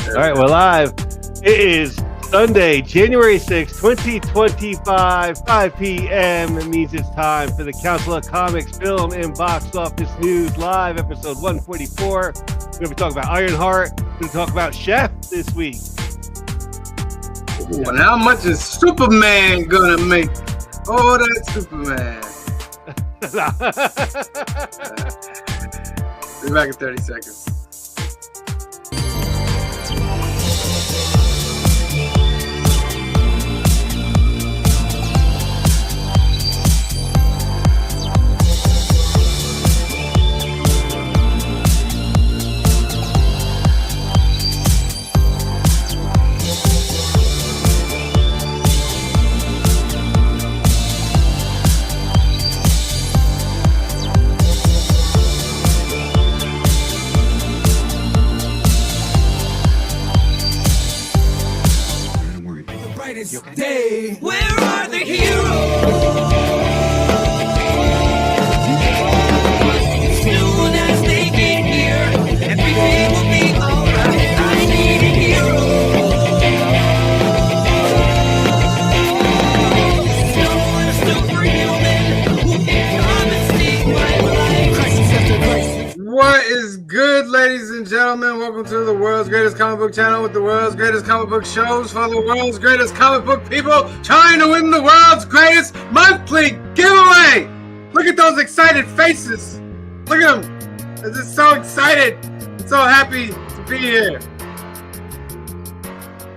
All right, we're live. It is Sunday, January 6th, 2025, 5 p.m. It means it's time for the Council of Comics Film and Box Office News Live, episode 144. We're going to be talking about Ironheart. We're going to talk about Chef this week. Ooh, and how much is Superman going to make? Oh, that's Superman. Be back in 30 seconds. Day. Where are the heroes? Soon as they get here, everything will be alright. I need a hero. Someone superhuman who can come and save my life. Crisis after crisis. What is good, ladies and gentlemen? Welcome to the world's greatest comic book channel with the world's greatest comic book shows for the world's greatest comic book people trying to win the world's greatest monthly giveaway. Look at those excited faces. Look at them. They're just so excited and so happy to be here.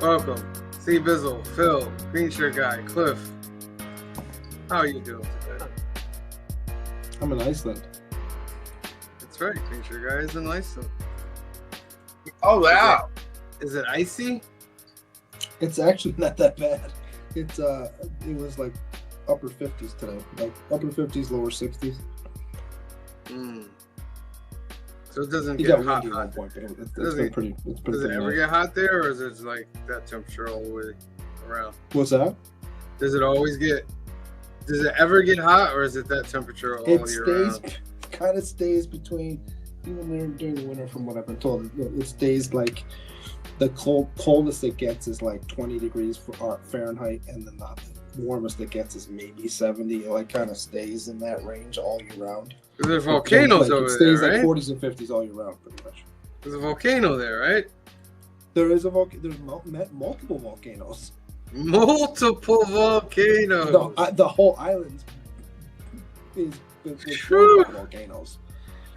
Welcome. C. Bizzle, Phil, Green Shirt Guy, Cliff. How are you doing today? I'm in Iceland. That's right, Green Shirt Guy is in Iceland. Oh wow! Is it icy? It's actually not that bad. It was like upper 50s today, like upper 50s, lower 60s. So it doesn't It get got hot. windy at one point, but it's Does been it- pretty. It's been Does it pretty ever nice. get hot there, or is it like that temperature all the way around? What's that? Does it always get? Does it ever get hot, or is it that temperature all It year stays, round? kind of stays between. Even during the winter, from what I've been told, it stays like the coldest it gets is like 20 degrees Fahrenheit, and then the warmest it gets is maybe 70. It like kind of stays in that range all year round. There's volcanoes Like, over it stays there, like right? 40s and 50s all year round, pretty much. There's a volcano there, right? There is a there's multiple volcanoes. Multiple volcanoes. The whole island is True. filled with volcanoes.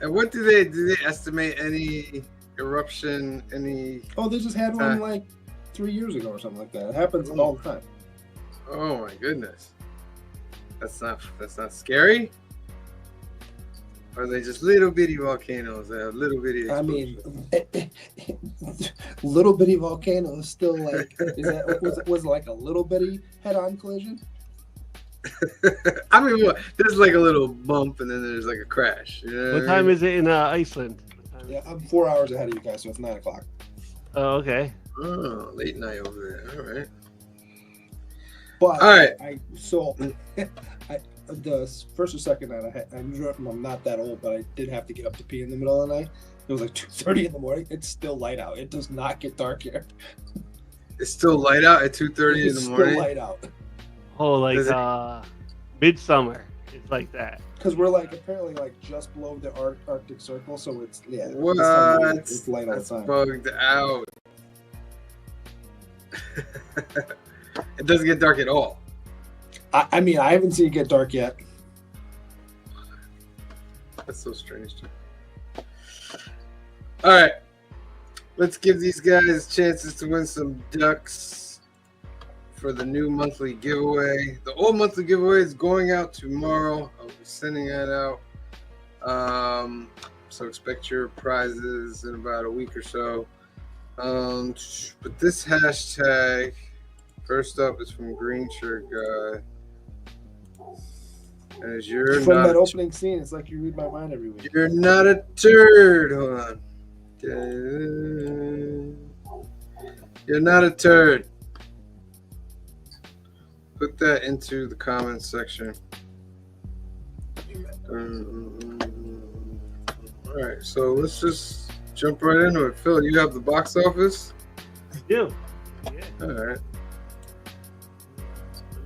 And what do they estimate any eruption? Any? Oh, they just had one like 3 years ago or something like that. It happens all the time. Oh my goodness, that's not scary. Or are they just little bitty volcanoes that have little bitty explosions? I mean, little bitty volcanoes still like was it like a little bitty head-on collision? I mean, what? There's like a little bump and then there's like a crash. You know What time is it in Iceland? Yeah, I'm 4 hours ahead of you guys, so it's 9 o'clock. Oh, okay. Oh, late night over there. All right. But All right. The first or second night I'm not that old, but I did have to get up to pee in the middle of the night. It was like 2:30 in the morning. It's still light out. It does not get dark here. It's still light out at 2:30 in It's the still morning. light out. Oh, like Does it- midsummer. It's like that. Because we're like apparently like just below the Arctic Circle, so it's What? It's light all the That's time. bugged out. It doesn't get dark at all. I mean, I haven't seen it get dark yet. That's so strange. Too. All right, let's give these guys chances to win some ducks for the new monthly giveaway. The old monthly giveaway is going out tomorrow. I'll be sending that out. So expect your prizes in about a week or so. But this hashtag, first up, is from Green Shirt Guy. As you're From not that opening scene, it's like you read my mind every week. You're not a turd. Hold on. You're not a turd. Put that into the comments section. All right, so let's just jump right into it. Phil, you have the box office? Yeah. Yeah. All right. Let me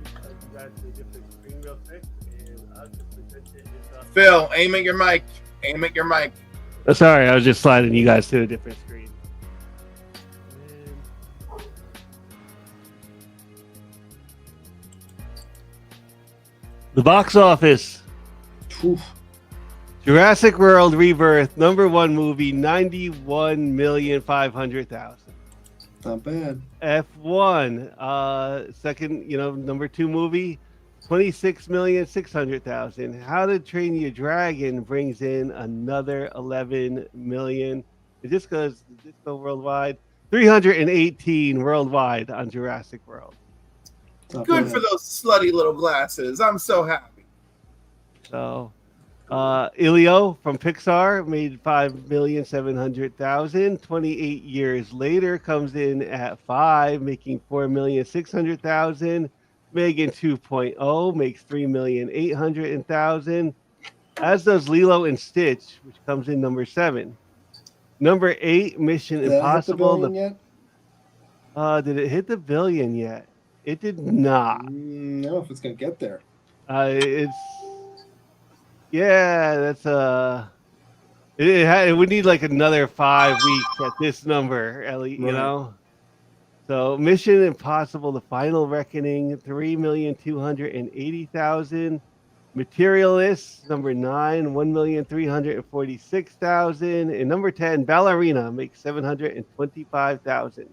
guys to a different screen real quick, and I'll just present it as Phil, aim at your mic. Aim at your mic. Sorry, I was just sliding you guys to a different screen. And the box office. Oof. Jurassic World Rebirth, #1 movie, 91,500,000. Not bad. F1, second, #2 movie, 26,600,000. How to Train Your Dragon brings in another 11 million. It just goes worldwide, 318 worldwide on Jurassic World. Not Good bad. for those slutty little glasses. I'm so happy. So, Ilio from Pixar made 5,700,000. 28 years later comes in at 5, making 4,600,000. Megan 2.0 makes 3,800,000. As does Lilo and Stitch, which comes in #7. #8, Mission Did that hit the Impossible. billion yet? Did it hit the billion yet? It did not. I don't know if it's gonna get there. That's it would need like another 5 weeks at this number, Ellie, Right. So Mission Impossible: The Final Reckoning, 3,280,000. Materialists, #9, 1,346,000. And #10, Ballerina makes 725,000.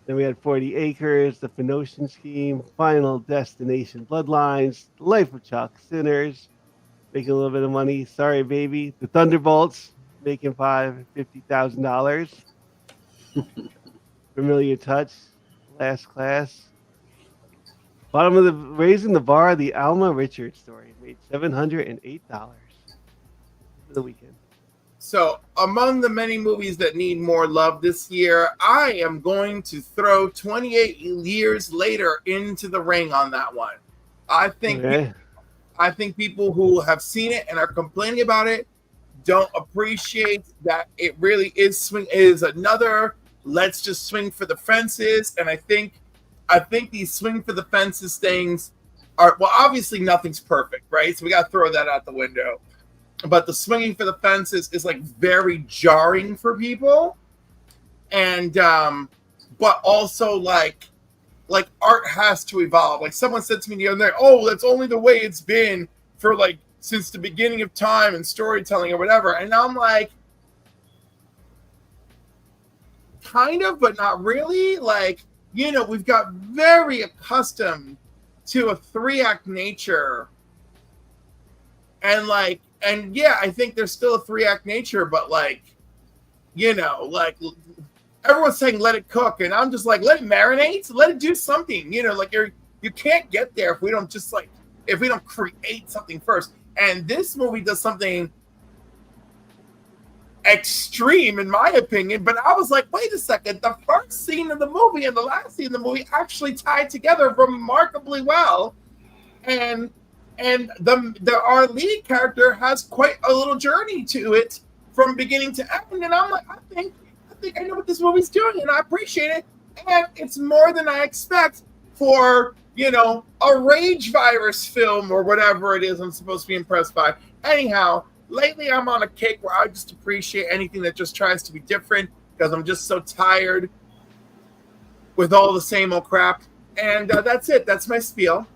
Then we had 40 Acres, The Phoenician Scheme, Final Destination, Bloodlines, The Life of Chuck, Sinners, making a little bit of money. Sorry, Baby. The Thunderbolts, making $50,000. Familiar Touch, Last Class. Bottom of the Raising the Bar, the Alma Richards story, made $708 for the weekend. So, among the many movies that need more love this year, I am going to throw 28 years later into the ring on that one. I think people who have seen it and are complaining about it don't appreciate that it really is another let's just swing for the fences. And I think these swing for the fences things are, well, obviously nothing's perfect, right? So we got to throw that out the window. But the swinging for the fences is like very jarring for people. And but also like art has to evolve. Like someone said to me the other day, oh, that's only the way it's been for like since the beginning of time and storytelling or whatever. And I'm like, kind of, but not really. Like, we've got very accustomed to a 3-act nature. And yeah, I think there's still a 3-act nature, but like everyone's saying let it cook, and I'm just like, let it marinate, let it do something. You can't get there if we don't create something first. And this movie does something extreme, in my opinion. But I was like, wait a second, the first scene of the movie and the last scene of the movie actually tied together remarkably well, and our lead character has quite a little journey to it from beginning to end. And I'm like, I think I know what this movie's doing, and I appreciate it. And it's more than I expect for, a rage virus film or whatever it is I'm supposed to be impressed by. Anyhow, lately I'm on a kick where I just appreciate anything that just tries to be different, because I'm just so tired with all the same old crap. And that's it. That's my spiel. All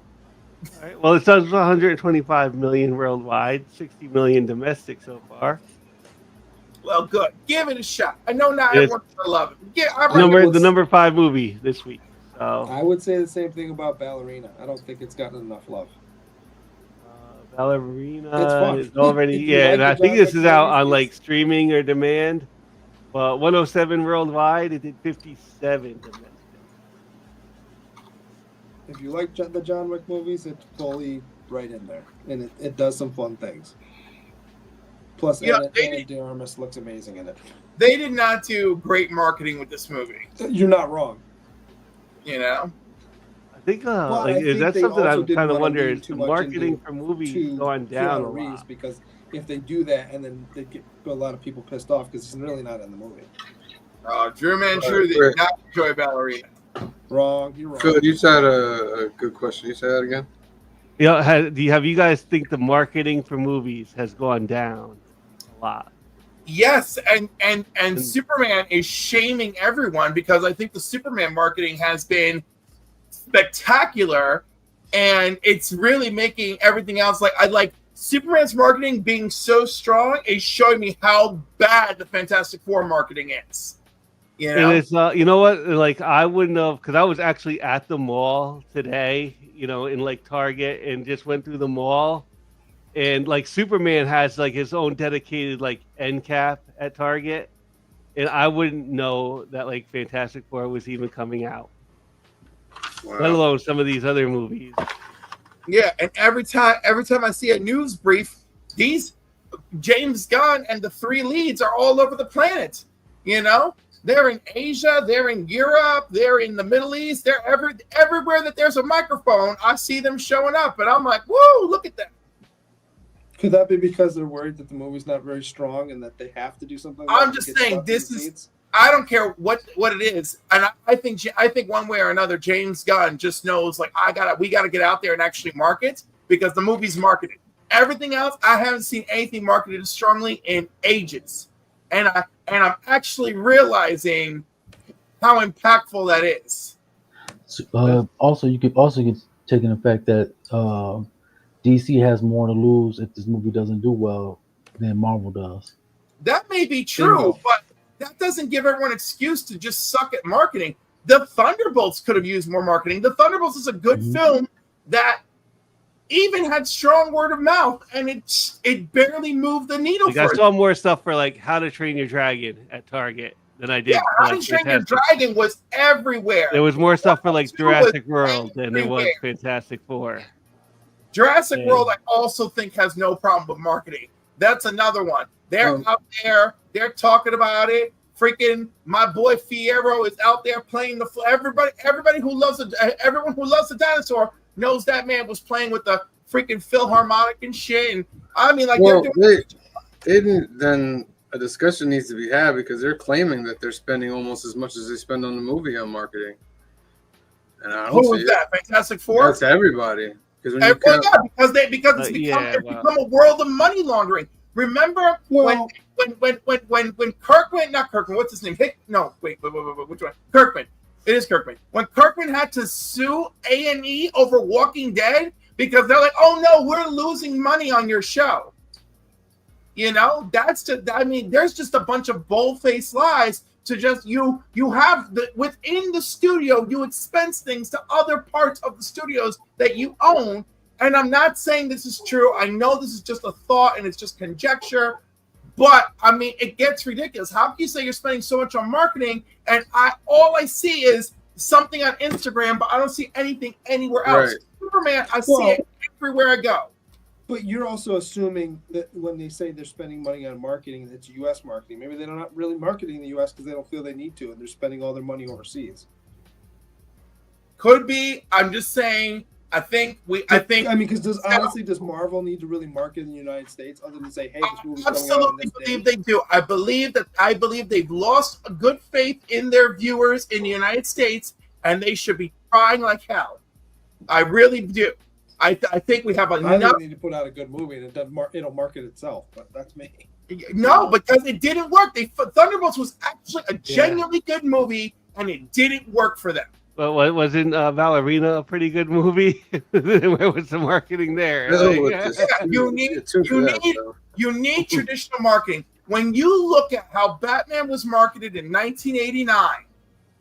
right. Well, it does 125 million worldwide, 60 million domestic so far. Well, good. Give it a shot. I know not Yes. everyone's gonna love it. The #5 movie this week. So I would say the same thing about Ballerina. I don't think it's gotten enough love. Ballerina It's fun. is already If you and like I the think this John is out Wick on movies, like streaming or demand. Well, 107 worldwide. It did 57 domestic. If you like the John Wick movies, it's fully right in there, and it does some fun things. Plus, Anna de Armas looks amazing in it. They did not do great marketing with this movie. You're not wrong. I think I think that's they something also I'm didn't kind of wanna wondering. lean Is too the much marketing into- for movies to going down a Keanu Reeves, lot? because if they do that, and then they get a lot of people pissed off because he's really not in the movie. Drew Manchu did not enjoy Ballerina. Wrong. You're wrong. Phil, you said a good question. You say that again? Have you guys think the marketing for movies has gone down a lot? Yes, and Superman is shaming everyone because I think the Superman marketing has been spectacular, and it's really making everything else like Superman's marketing being so strong is showing me how bad the Fantastic Four marketing is. You know, And it's you know what? Like I wouldn't have because I was actually at the mall today, in like Target, and just went through the mall. And like Superman has like his own dedicated like end cap at Target, and I wouldn't know that like Fantastic Four was even coming out, let alone some of these other movies. yeah, and every time I see a news brief, these James Gunn and the three leads are all over the planet. They're in Asia, they're in Europe, they're in the Middle East, they're everywhere that there's a microphone. I see them showing up, and I'm like, whoa, look at that. Could that be because they're worried that the movie's not very strong and that they have to do something? I'm just saying this is. I don't care what it is, and I think one way or another, James Gunn just knows like we gotta get out there and actually market because the movie's marketed. Everything else, I haven't seen anything marketed as strongly in ages, and I'm actually realizing how impactful that is. Also, you could get taken the fact that DC has more to lose if this movie doesn't do well than Marvel does. That may be true, but that doesn't give everyone an excuse to just suck at marketing. The Thunderbolts could have used more marketing. The Thunderbolts is a good film that even had strong word of mouth, and it barely moved the needle. Like I saw more stuff for like How to Train Your Dragon at Target than I did. Yeah, How to Train Your Dragon was everywhere. There was more stuff for like Jurassic World than there was Fantastic Four. Jurassic World, I also think, has no problem with marketing. That's another one. They're out there. They're talking about it. Freaking my boy Fierro is out there playing everybody who loves everyone who loves the dinosaur knows that man was playing with the freaking Philharmonic and shit. And I mean, like, then a discussion needs to be had because they're claiming that they're spending almost as much as they spend on the movie on marketing. And I don't who is that? Fantastic Four? That's everybody. Because it's become a world of money laundering. Remember when Kirkman, not Kirkman, what's his name? Wait, which one? Kirkman. It is Kirkman. When Kirkman had to sue A&E over Walking Dead because they're like, oh no, we're losing money on your show. There's just a bunch of bold-faced lies to just you have within the studio, you expense things to other parts of the studios that you own. And I'm not saying this is true. I know this is just a thought and it's just conjecture, but I mean, it gets ridiculous. How can you say you're spending so much on marketing and all I see is something on Instagram, but I don't see anything anywhere else? Right. Superman, I see it everywhere I go. But you're also assuming that when they say they're spending money on marketing, it's U.S. marketing. Maybe they're not really marketing the U.S. because they don't feel they need to, and they're spending all their money overseas. Could be. I'm just saying. I mean, because does Marvel need to really market in the United States other than say, hey, this movie's absolutely believe they do. I believe they've lost a good faith in their viewers in the United States, and they should be trying like hell. I really do. I think we have enough. I think we need to put out a good movie, and it'll market itself. But that's me. No, because it didn't work. Thunderbolts was actually a genuinely good movie, and it didn't work for them. But wasn't Ballerina a pretty good movie? Where was the marketing there? You need traditional marketing. When you look at how Batman was marketed in 1989,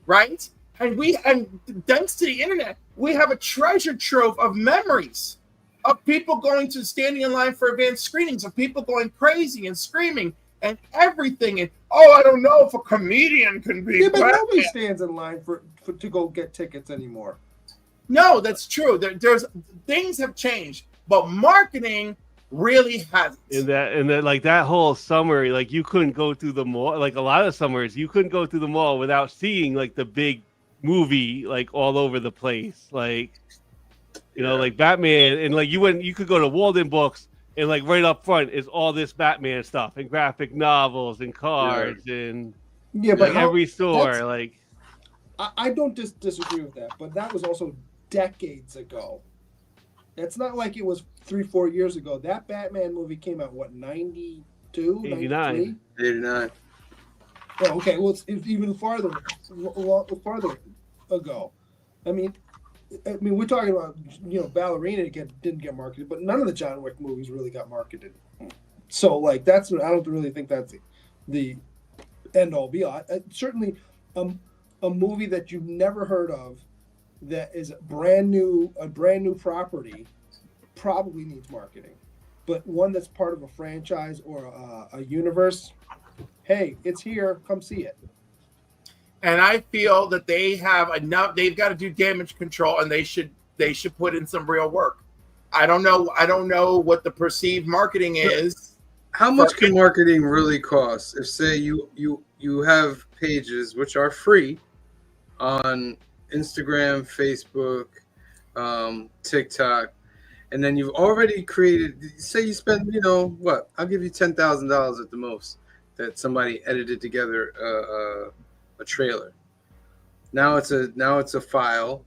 right? And thanks to the internet, we have a treasure trove of memories of people standing in line for advanced screenings, of people going crazy and screaming and everything. And I don't know if a comedian can be. Yeah, but nobody stands in line to go get tickets anymore. No, that's true. There's things have changed, but marketing really hasn't. And that like that whole summer, like you couldn't go through the mall. Like a lot of summers, you couldn't go through the mall without seeing like the big movie like all over the place. Like like Batman, and like you could go to Walden Books. And like right up front is all this Batman stuff and graphic novels and cards and Yeah, but like every store, that's- like I don't disagree with that, but that was also decades ago. It's not like it was 3-4 years ago. That Batman movie came out, what, 92, 89. 93? 89. Oh, okay. Well, it's even farther ago. I mean, we're talking about, Ballerina didn't get marketed, but none of the John Wick movies really got marketed. So, like, I don't really think that's the end all be all. Certainly, a movie that you've never heard of that is a brand new property probably needs marketing, but one that's part of a franchise or a universe, hey, it's here, come see it. And I feel that they have enough. They've got to do damage control, and they should put in some real work. I don't know what the perceived marketing is. How much can marketing really cost? If say you have pages which are free on Instagram, Facebook, TikTok, and then you've already created. Say you spend, what? I'll give you $10,000 at the most. That somebody edited together a trailer. Now it's a file,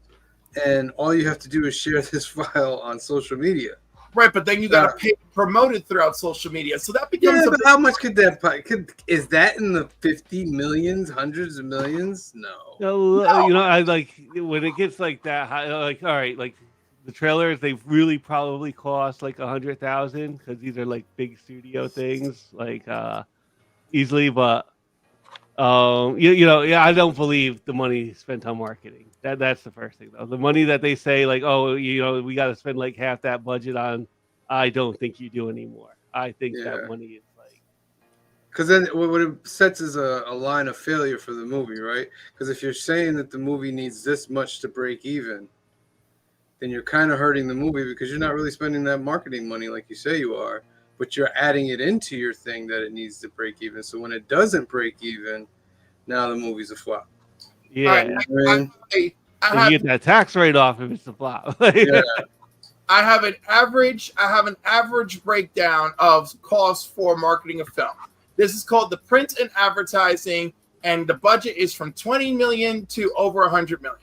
and all you have to do is share this file on social media. Right, but then you got to pay to promote it throughout social media. So that becomes but how much could that is that in the 50 millions, hundreds of millions? No. I like when it gets like that high, like, all right, like the trailers, they really probably cost like 100,000 because these are like big studio things, like easily. But I don't believe the money spent on marketing. That's the first thing, though. The money that they say, like, oh, we got to spend like half that budget on, I don't think you do anymore. I think that money is like, because then what it sets is a line of failure for the movie, right? Because if you're saying that the movie needs this much to break even, then you're kind of hurting the movie because you're not really spending that marketing money like you say you are, but you're adding it into your thing that it needs to break even. So when it doesn't break even, now the movie's a flop. yeah. I You get that tax write-off if it's a flop. Yeah. I have an average breakdown of costs for marketing a film. This is called the print and advertising, and the budget is from 20 million to over 100 million.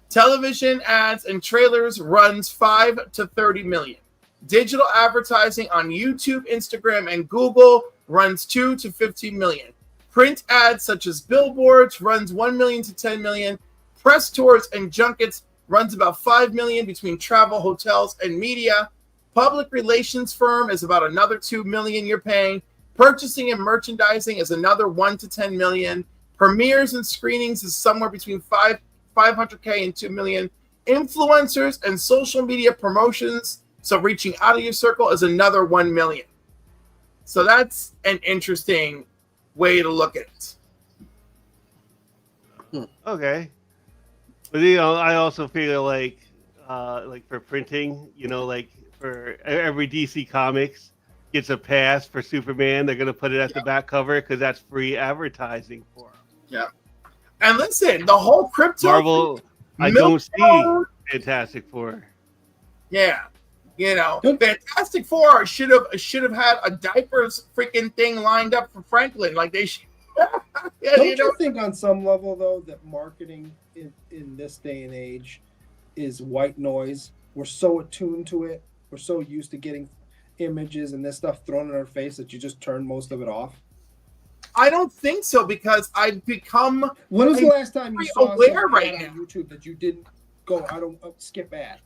Television ads and trailers runs 5 to 30 million. Digital advertising on YouTube, Instagram, and Google runs 2 to 15 million. Print ads such as billboards runs 1 million to 10 million. Press tours and junkets runs about 5 million between travel, hotels, and media. Public relations firm is about another 2 million you're paying. Purchasing and merchandising is another 1 to 10 million. Premieres and screenings is somewhere between 500K and 2 million. Influencers and social media promotions, so reaching out of your circle, is another 1 million. So that's an interesting way to look at it. Okay. But I also feel like for printing, like for every DC Comics gets a pass for Superman, they're gonna put it at the back cover because that's free advertising for them. Yeah. And listen, the whole crypto Marvel, I don't see Fantastic Four. Yeah. Fantastic Four should have had a diapers freaking thing lined up for Franklin, like they should. Don't you think on some level, though, that marketing in this day and age is white noise? We're so attuned to it. We're so used to getting images and this stuff thrown in our face that you just turn most of it off. I don't think so, because I've become. When was the last time you saw aware right now on YouTube that you didn't go? I don't skip ad.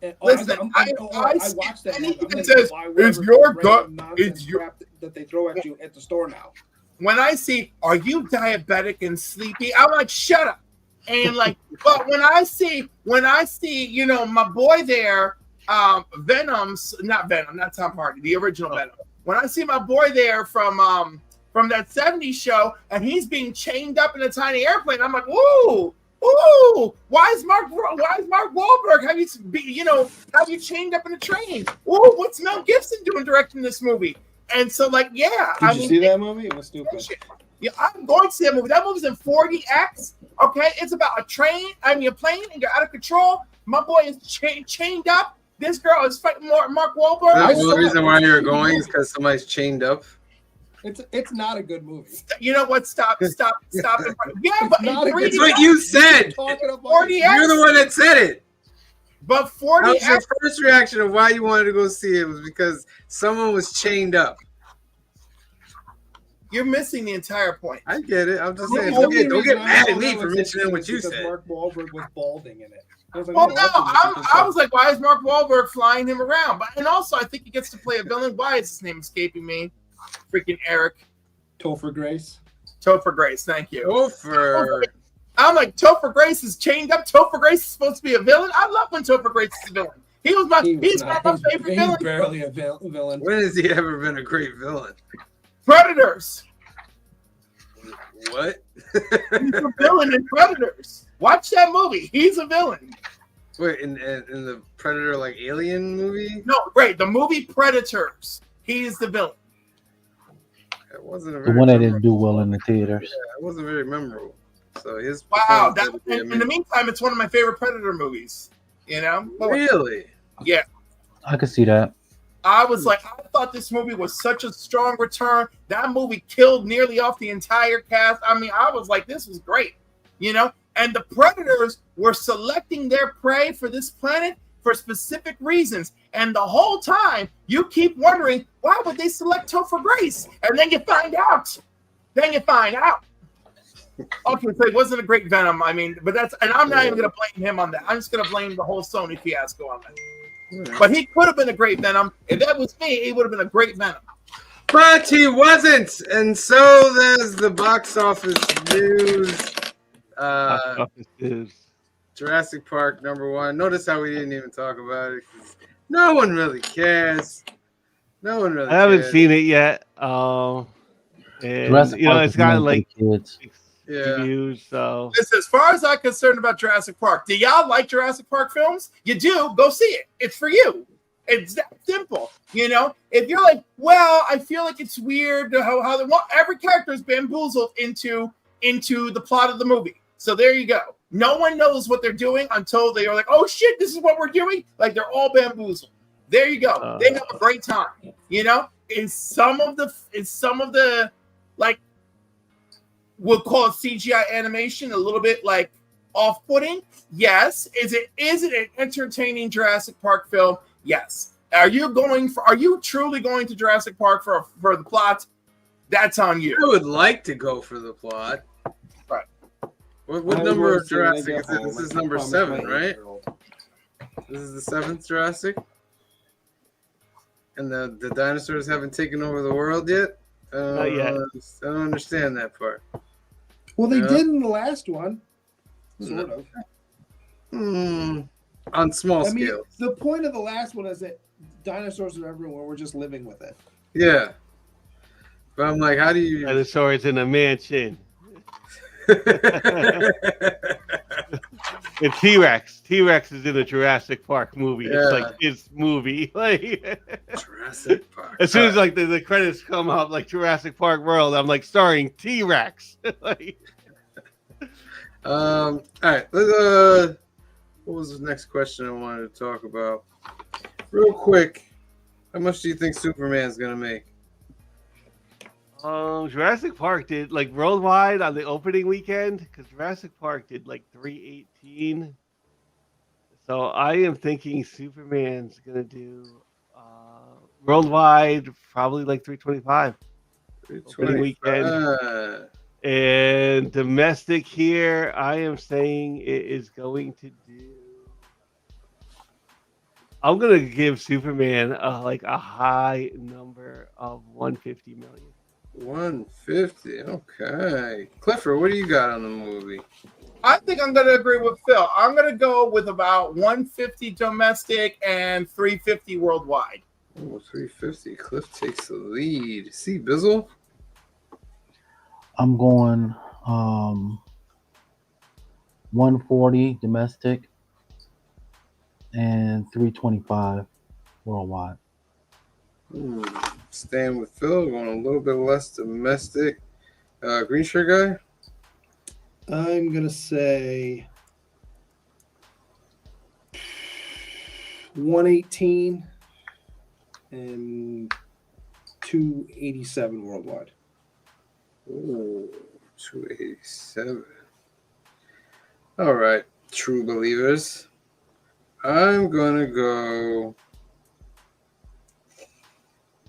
And, Listen, I watched that. Anything that says it's your gut, it's your crap that they throw at you at the store now. When I see, are you diabetic and sleepy? I'm like, shut up. And like, but when I see, my boy there, not Venom, not Tom Hardy, the original Venom. When I see my boy there from that 70s show, and he's being chained up in a tiny airplane, I'm like, ooh, why is Mark Wahlberg have you chained up in a train? Ooh, what's Mel Gibson doing directing this movie? And so, like, yeah. Did you see that movie? It was stupid. Yeah, I'm going to see that movie. That movie's in 40X. Okay, it's about a plane, and you're out of control. My boy is chained up. This girl is fighting Mark Wahlberg. That's the reason why you're going is because somebody's chained up. It's not a good movie. You know what? Stop. Yeah, but not a in good- It's what you said. Talking about 40 You're the one that said it. But That 40 was your first reaction of why you wanted to go see it was because someone was chained up. You're missing the entire point. I get it. I'm just The saying. only Don't reason get I mad thought at me that for was mentioning what interesting you is because said. Mark Wahlberg was balding in it. I was like, Well, oh, no, that's an interesting I stuff. was like, why is Mark Wahlberg flying him around? But and also, I think he gets to play a villain. Why is his name escaping me? Freaking Eric Topher Grace. Topher Grace. Thank you. Topher. I'm like, Topher Grace is chained up. Topher Grace is supposed to be a villain. I love when Topher Grace is a villain. He's one of my favorite villains. He's barely a villain. When has he ever been a great villain? Predators. What? He's a villain in Predators. Watch that movie. He's a villain. Wait, in the Predator like Alien movie? No, great. The movie Predators. He's the villain. It wasn't a The very one that memorable- didn't do well in the theaters. Yeah, it wasn't very memorable. So his Wow. performance had to be In the amazing. meantime, it's one of my favorite Predator movies. You know? Really? Yeah. I could see that. I was like, I thought this movie was such a strong return. That movie killed nearly off the entire cast. I mean, I was like, this was great, you know? And the Predators were selecting their prey for this planet for specific reasons. And the whole time, you keep wondering, why would they select Topher Grace? And then you find out. Okay, so it wasn't a great Venom. I mean, but that's, and I'm not even going to blame him on that. I'm just going to blame the whole Sony fiasco on that. But he could have been a great Venom. If that was me, he would have been a great Venom. But he wasn't, and so there's the box office news. Jurassic Park #1. Notice how we didn't even talk about it. 'Cause no one really cares. No one really. I haven't cares. seen it yet. And Jurassic you know, Park it's is got meant for like the kids. Yeah. reviews. So Listen, as far as I'm concerned about Jurassic Park, do y'all like Jurassic Park films? You do, go see it. It's for you. It's that simple. You know, if you're like, well, I feel like it's weird how they want every character is bamboozled into the plot of the movie. So there you go. No one knows what they're doing until they are like, oh shit, this is what we're doing. Like they're all bamboozled. There you go. They have a great time. You know, in some of the like we'll call it CGI animation a little bit like off-putting. Yes. Is it an entertaining Jurassic Park film? Yes. Are you truly going to Jurassic Park for the plot? That's on you. I would like to go for the plot. Right. What I number will of say when I Jurassic get is it? home, This is I number promise 7, my right? 8-year-old. This is the 7th Jurassic. And the dinosaurs haven't taken over the world yet? Not yet. I don't understand that part. Well, they Yeah. did in the last one, sort of. On small I mean, scale. the point of the last one is that dinosaurs are everywhere. We're just living with it. Yeah. But I'm like, how do you... dinosaurs in a mansion. And T-Rex is in a Jurassic Park movie. Yeah. It's like his movie. Like Jurassic Park. as soon as like the credits come up, like Jurassic Park World, I'm like starring T-Rex. Like, All right. What was the next question I wanted to talk about? Real quick, how much do you think Superman's gonna make? Jurassic Park did like worldwide on the opening weekend because Jurassic Park did like 318. So I am thinking Superman's gonna do worldwide probably like 325. Opening weekend. And domestic here, I am saying it is going to do. I'm gonna give Superman like a high number of 150 million. 150. Okay. Clifford, what do you got on the movie? I think I'm going to agree with Phil. I'm going to go with about 150 domestic and 350 worldwide. Oh, 350. Cliff takes the lead. See, Bizzle? I'm going 140 domestic and 325 worldwide. Staying with Phil, going a little bit less domestic. Green shirt guy? I'm going to say 118 and 287 worldwide. Ooh, 287. All right, true believers. I'm gonna go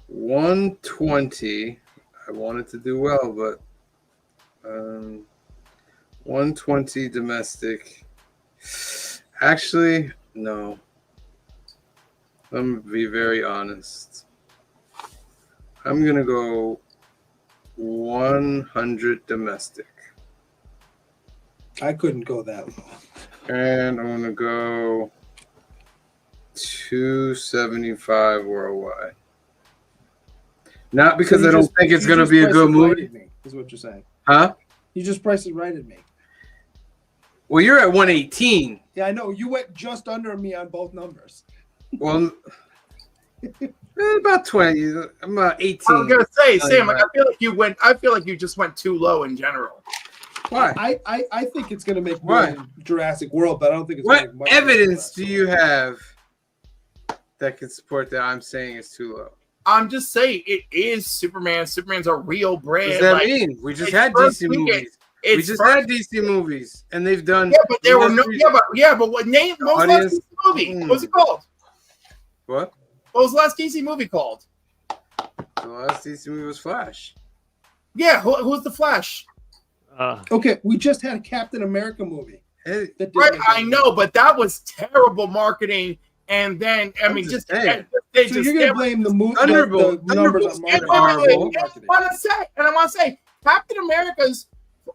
120. I wanted to do well, but 120 domestic. Actually, no. I'm gonna be very honest. I'm gonna go 100 domestic. I couldn't go that low. And I'm gonna go 275 worldwide. Not because So I don't think it's gonna be a good movie. Right at me, is what you're saying. Huh? You just priced it right at me. Well, you're at 118. Yeah, I know. You went just under me on both numbers. Well, about 20. I'm about 18. I'm gonna say, Sam, like, I feel like you just went too low in general. Why? I think it's going to make more than Jurassic World, but I don't think it's What gonna make much evidence do you have that can support that I'm saying it's too low? I'm just saying it is Superman. Superman's a real brand. What does that mean? We just had DC movies. We just had DC movies, and they've done. Yeah, but there were no. But what name? What was the last DC movie? What was it called? What? What was the last DC movie called? The last DC movie was Flash. Yeah, who's the Flash? Okay, we just had a Captain America movie. Right, I know, but that was terrible marketing. And then, I mean, just so you're gonna blame the movie, the numbers on marketing. And I want to say, Captain America's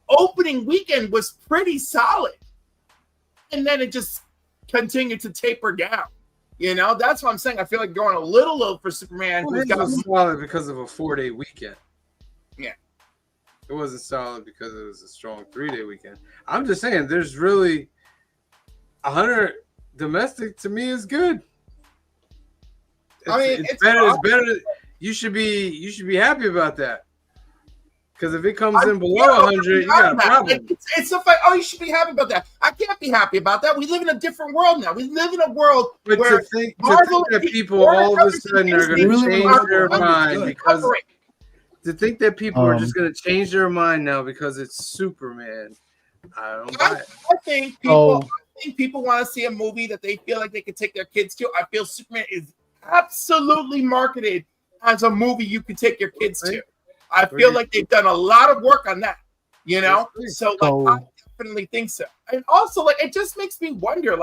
opening weekend was pretty solid, and then it just continued to taper down. You know, that's what I'm saying. I feel like going a little low for Superman. Well, it was solid because of a 4-day weekend. Yeah. It wasn't solid because it was a strong 3-day weekend. I'm just saying, there's really 100 domestic to me is good. It's better. It's better. You should be happy about that. Because if it comes in below 100, you got a problem. It's stuff like, oh, you should be happy about that. I can't be happy about that. We live in a different world now. We live in a world where to think that people all of a sudden are going to change their mind because to think that people are just going to change their mind now because it's Superman, I don't buy it. I think people want to see a movie that they feel like they can take their kids to. I feel Superman is absolutely marketed as a movie you can take your kids to. I feel like they've done a lot of work on that, you know? So, I definitely think so. And also, it just makes me wonder,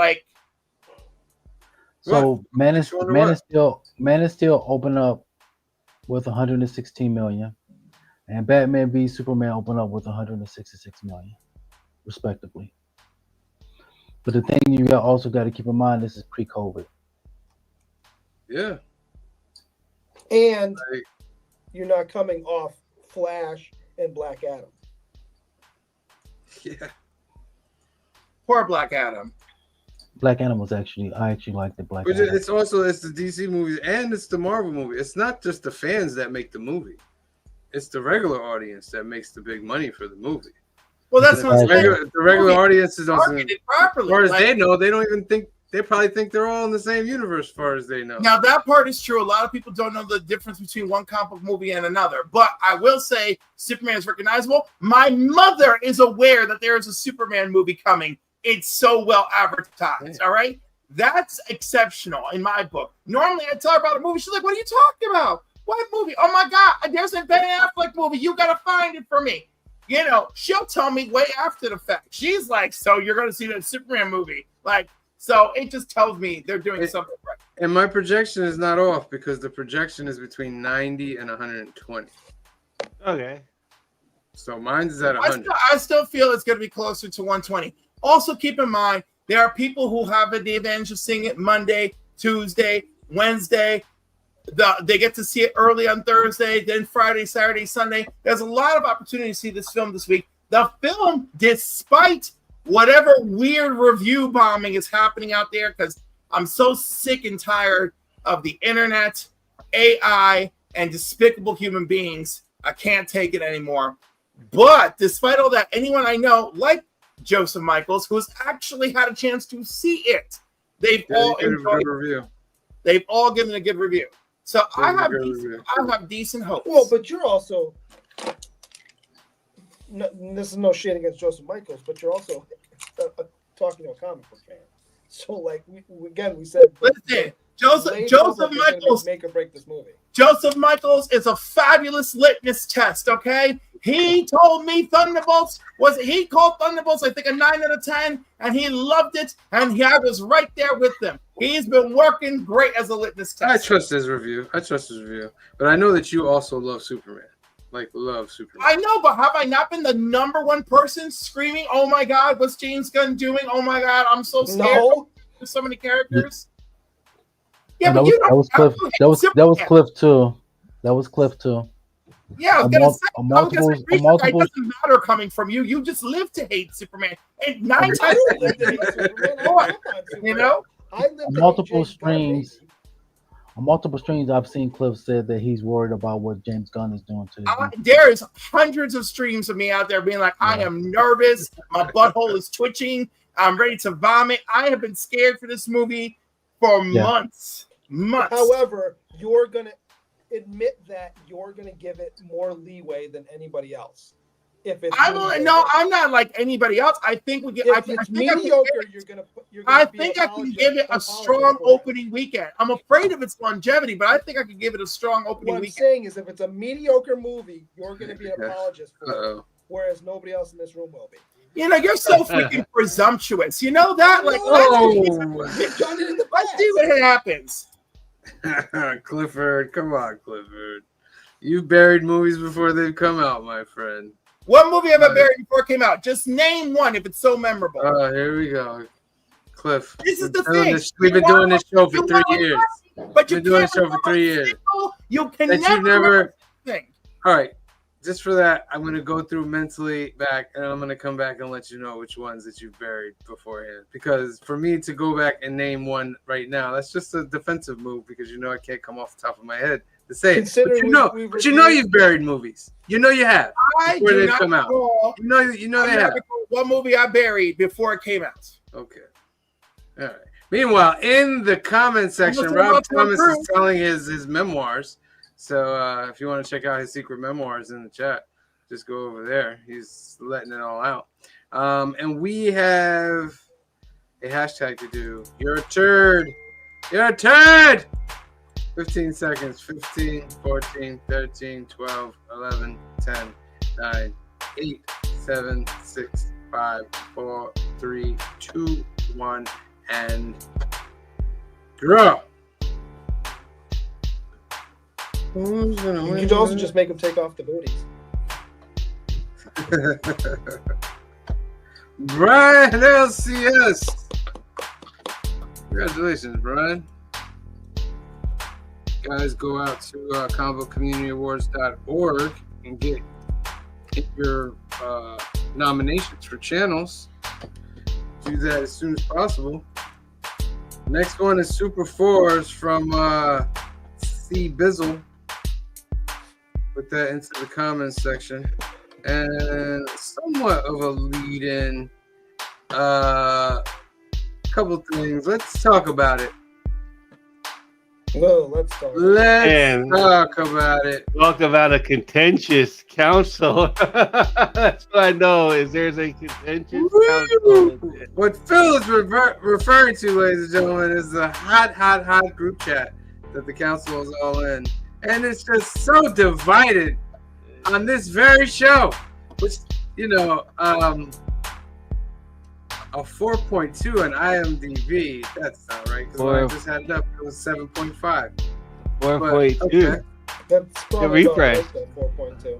So, Man is Steel open up with 116 million, and Batman v Superman open up with 166 million, respectively. But the thing you also got to keep in mind, this is pre-COVID. Yeah. And you're not coming off Flash and Black Adam. Yeah. Poor Black Adam. Black Adam was I actually liked the Black Adam. It's the DC movies and it's the Marvel movie. It's not just the fans that make the movie. It's the regular audience that makes the big money for the movie. Well, that's what I'm saying. The regular audience is marketed properly. As far as they know, they don't even think. They probably think they're all in the same universe, as far as they know. Now, that part is true. A lot of people don't know the difference between one comic book movie and another. But I will say Superman is recognizable. My mother is aware that there is a Superman movie coming. It's so well advertised, all right? That's exceptional in my book. Normally, I tell her about a movie. She's like, what are you talking about? What movie? Oh, my God. There's a Ben Affleck movie. You got to find it for me. You know, she'll tell me way after the fact. She's like, so you're going to see that Superman movie. So it just tells me they're doing something right. And my projection is not off because the projection is between 90 and 120. Okay. So mine's is at 100. I still feel it's going to be closer to 120. Also, keep in mind, there are people who have the advantage of seeing it Monday, Tuesday, Wednesday. They get to see it early on Thursday, then Friday, Saturday, Sunday. There's a lot of opportunity to see this film this week. The film, despite whatever weird review bombing is happening out there, because I'm so sick and tired of the internet, AI, and despicable human beings. I can't take it anymore. But despite all that, anyone I know, like Joseph Michaels, who's actually had a chance to see it, they've all enjoyed it. They've all given a good review. So I That was a have good decent, review. I have decent hopes. Well, but you're also. This is no shade against Joseph Michaels, but you're also talking to a comic book fan. So, like, we said. Listen, Lane Joseph public is gonna Michaels. make or break this movie. Joseph Michaels is a fabulous litmus test, okay? He told me Thunderbolts he called Thunderbolts, I think, a 9 out of 10, and he loved it, and I was right there with him. He's been working great as a litmus test. I trust his review. But I know that you also love Superman. Like, love Superman. I know, but have I not been the number one person screaming, oh my God, what's James Gunn doing? Oh my God, I'm so scared. No. There's so many characters. Yeah, that but you don't was Cliff. That was Cliff too. That was Cliff too. Yeah, I was gonna say, it multiple doesn't matter coming from you. You just live to hate Superman. And 9 I times, don't live to hate Superman. you know, I live to multiple hate James Gunn, streams. On multiple streams, I've seen Cliff said that he's worried about what James Gunn is doing to him. there is hundreds of streams of me out there being like, I am nervous. My butthole is twitching. I'm ready to vomit. I have been scared for this movie for months. However, you're going to admit that you're going to give it more leeway than anybody else. If it's I'm not like anybody else. I think we get. If it's mediocre, you're gonna. I think I can give it a strong opening weekend. I'm afraid of its longevity, but I think I can give it a strong opening weekend. What I'm weekend. saying is, if it's a mediocre movie, you're going to be an apologist for it, whereas nobody else in this room will be. You know, you're so freaking presumptuous. You know that? Like, let's see what happens. Clifford, come on, Clifford. You've buried movies before they've come out, my friend. What movie have I buried before it came out? Just name one if it's so memorable. Oh, here we go. Cliff. This is the thing. We've been doing this show for 3 years. But you've been doing this show for 3 years. You can never think. All right. Just for that, I'm going to go through mentally back, and I'm going to come back and let you know which ones that you've buried beforehand. Because for me to go back and name one right now, that's just a defensive move because I can't come off the top of my head to say it. But you know you've buried movies. You know you have. Where they've come out. You know they have. What movie I buried before it came out. Okay. All right. Meanwhile, in the comment section, Rob Thomas is telling his memoirs. So if you want to check out his secret memoirs in the chat, just go over there. He's letting it all out. And we have a hashtag to do. You're a turd. You're a turd. 15 seconds. 15, 14, 13, 12, 11, 10, 9, 8, 7, 6, 5, 4, 3, 2, 1, and draw. You could also just make them take off the booties. Brian LCS. Congratulations, Brian. Guys, go out to comicbookcommunityawards.org and get your nominations for channels. Do that as soon as possible. Next one is Super Fours from C Bizzle. Put that into the comments section. And somewhat of a lead-in. Couple things. Let's talk about it. Well, let's talk about it. Talk about a contentious council. That's what I know. There's a contentious council. What Phil is referring to, ladies and gentlemen, is the hot group chat that the council is all in. And it's just so divided on this very show. Which, a 4.2 on IMDb. That's not right. Because when I just had it up, it was 7.5. 4.2. Okay. That's probably refresh. 4.2.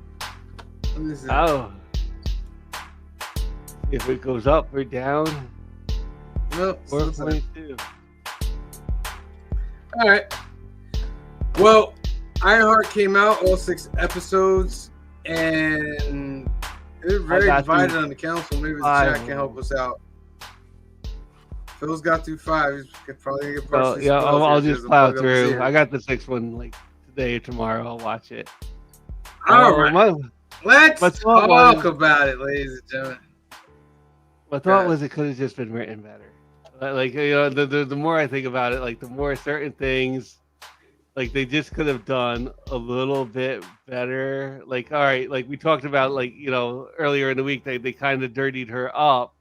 Oh. If it goes up or down. Well, 4.2. All right. Well, Ironheart came out, all 6 episodes, and they're very divided on the council. Maybe the chat can help us out. Phil's got through 5. He's probably gonna get partially. I'll just plow through. I got the 6th one like today or tomorrow. I'll watch it. All right. Let's talk about it, ladies and gentlemen. My thought was it could have just been written better. Like the more I think about it, like the more certain things Like they just could have done a little bit better. Like, all right, like we talked about, like, earlier in the week, they kind of dirtied her up,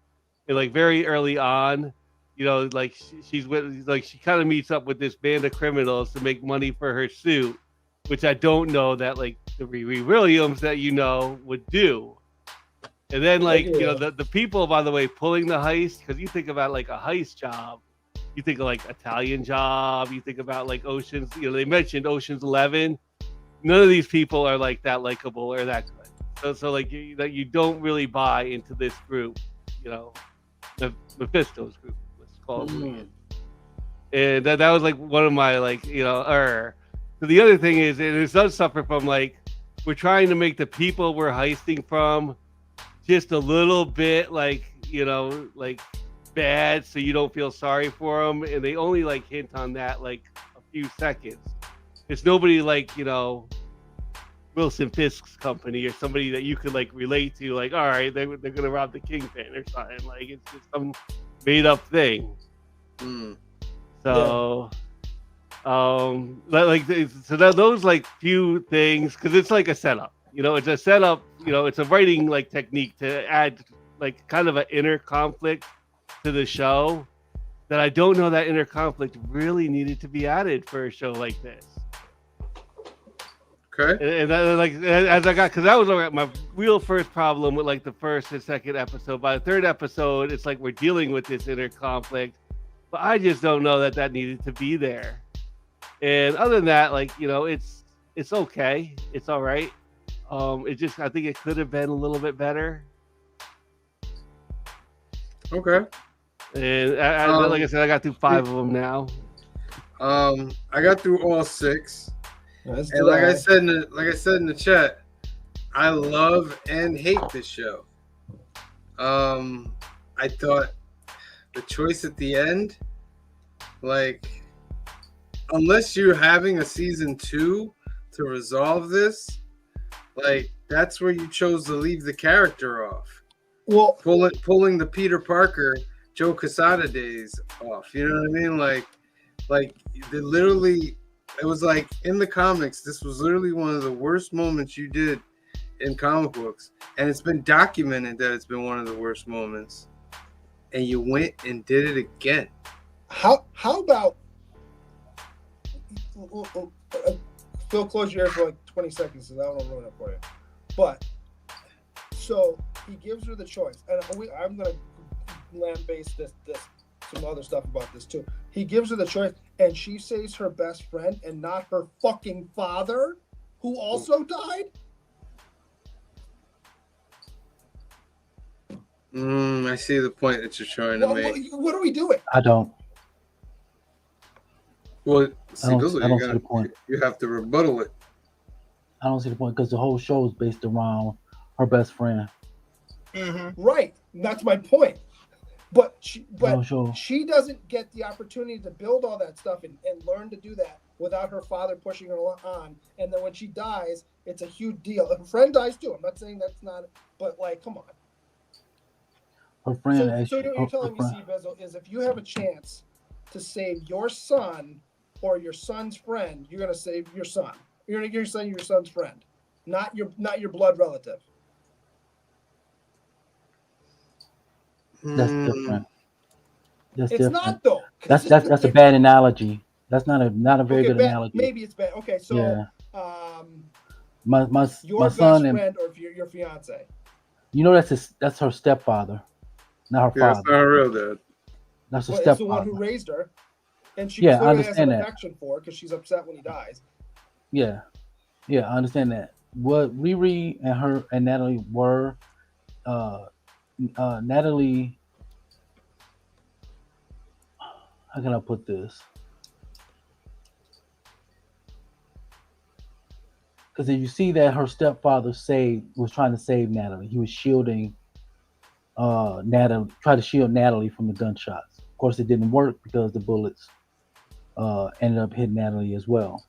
and like very early on, like she's with, like, she kind of meets up with this band of criminals to make money for her suit, which I don't know that like the Riri Williams that would do. And then, like, the people, by the way, pulling the heist, because you think about like a heist job, you think of like Italian Job, you think about like Oceans, they mentioned Ocean's 11. None of these people are like that likable or that good. So like you don't really buy into this group, Mephisto's group, let's call it. And that was like one of my, like, So the other thing is, it does suffer from, like, we're trying to make the people we're heisting from just a little bit like, like bad, so you don't feel sorry for them, and they only like hint on that like a few seconds. It's nobody like, Wilson Fisk's company or somebody that you could like relate to, like, all right, they're gonna rob the kingpin or something. Like, it's just some made up thing. So those like few things, because it's like a setup, it's a setup, it's a writing like technique to add like kind of an inner conflict to the show that I don't know that inner conflict really needed to be added for a show like this. Okay. And like, as I got, because that was my real first problem with like the first and second episode. By the third episode, it's like we're dealing with this inner conflict, but I just don't know that needed to be there. And other than that, like, it's okay, it's all right. It just, I think it could have been a little bit better. Okay. And like I said, I got through 5 of them now. I got through all 6. And like I said in the chat, I love and hate this show. I thought the choice at the end, like, unless you're having a season 2 to resolve this, like, that's where you chose to leave the character off. Well, pulling the Peter Parker, Joe Quesada days off. You know what I mean? Like they literally, it was like in the comics, this was literally one of the worst moments you did in comic books, and it's been documented that it's been one of the worst moments, and you went and did it again. How about Phil, close your ears for like 20 seconds because I don't want to ruin it for you. But so he gives her the choice, and I'm gonna lambaste this some other stuff about this too. He gives her the choice, and she says her best friend and not her fucking father, who also died. I see the point that you're trying to make. What are we doing? I don't. Well, I don't see the point. You have to rebuttal it. I don't see the point because the whole show is based around her best friend. Mm-hmm. Right, that's my point. But she doesn't get the opportunity to build all that stuff and learn to do that without her father pushing her on. And then when she dies, it's a huge deal. If her friend dies too, I'm not saying that's not, but like, come on. Her friend. So what you're telling me, Steve Bezel, is if you have a chance to save your son or your son's friend, you're gonna save your son. You're saying your son's friend, not your blood relative. That's different. That's it's different. not though. That's a bad analogy. That's not a very good analogy. Maybe it's bad. Okay, so yeah. My your son best and friend or your fiance. You know that's her stepfather, not her father. That's not her real dad. That's her stepfather. It's the one who raised her, and she clearly has an affection for because she's upset when he dies. Yeah, I understand that. What Riri and her and Natalie were, Natalie. How can I put this? Because if you see that her stepfather was trying to save Natalie, he was shielding Natalie, tried to shield Natalie from the gunshots. Of course, it didn't work because the bullets ended up hitting Natalie as well.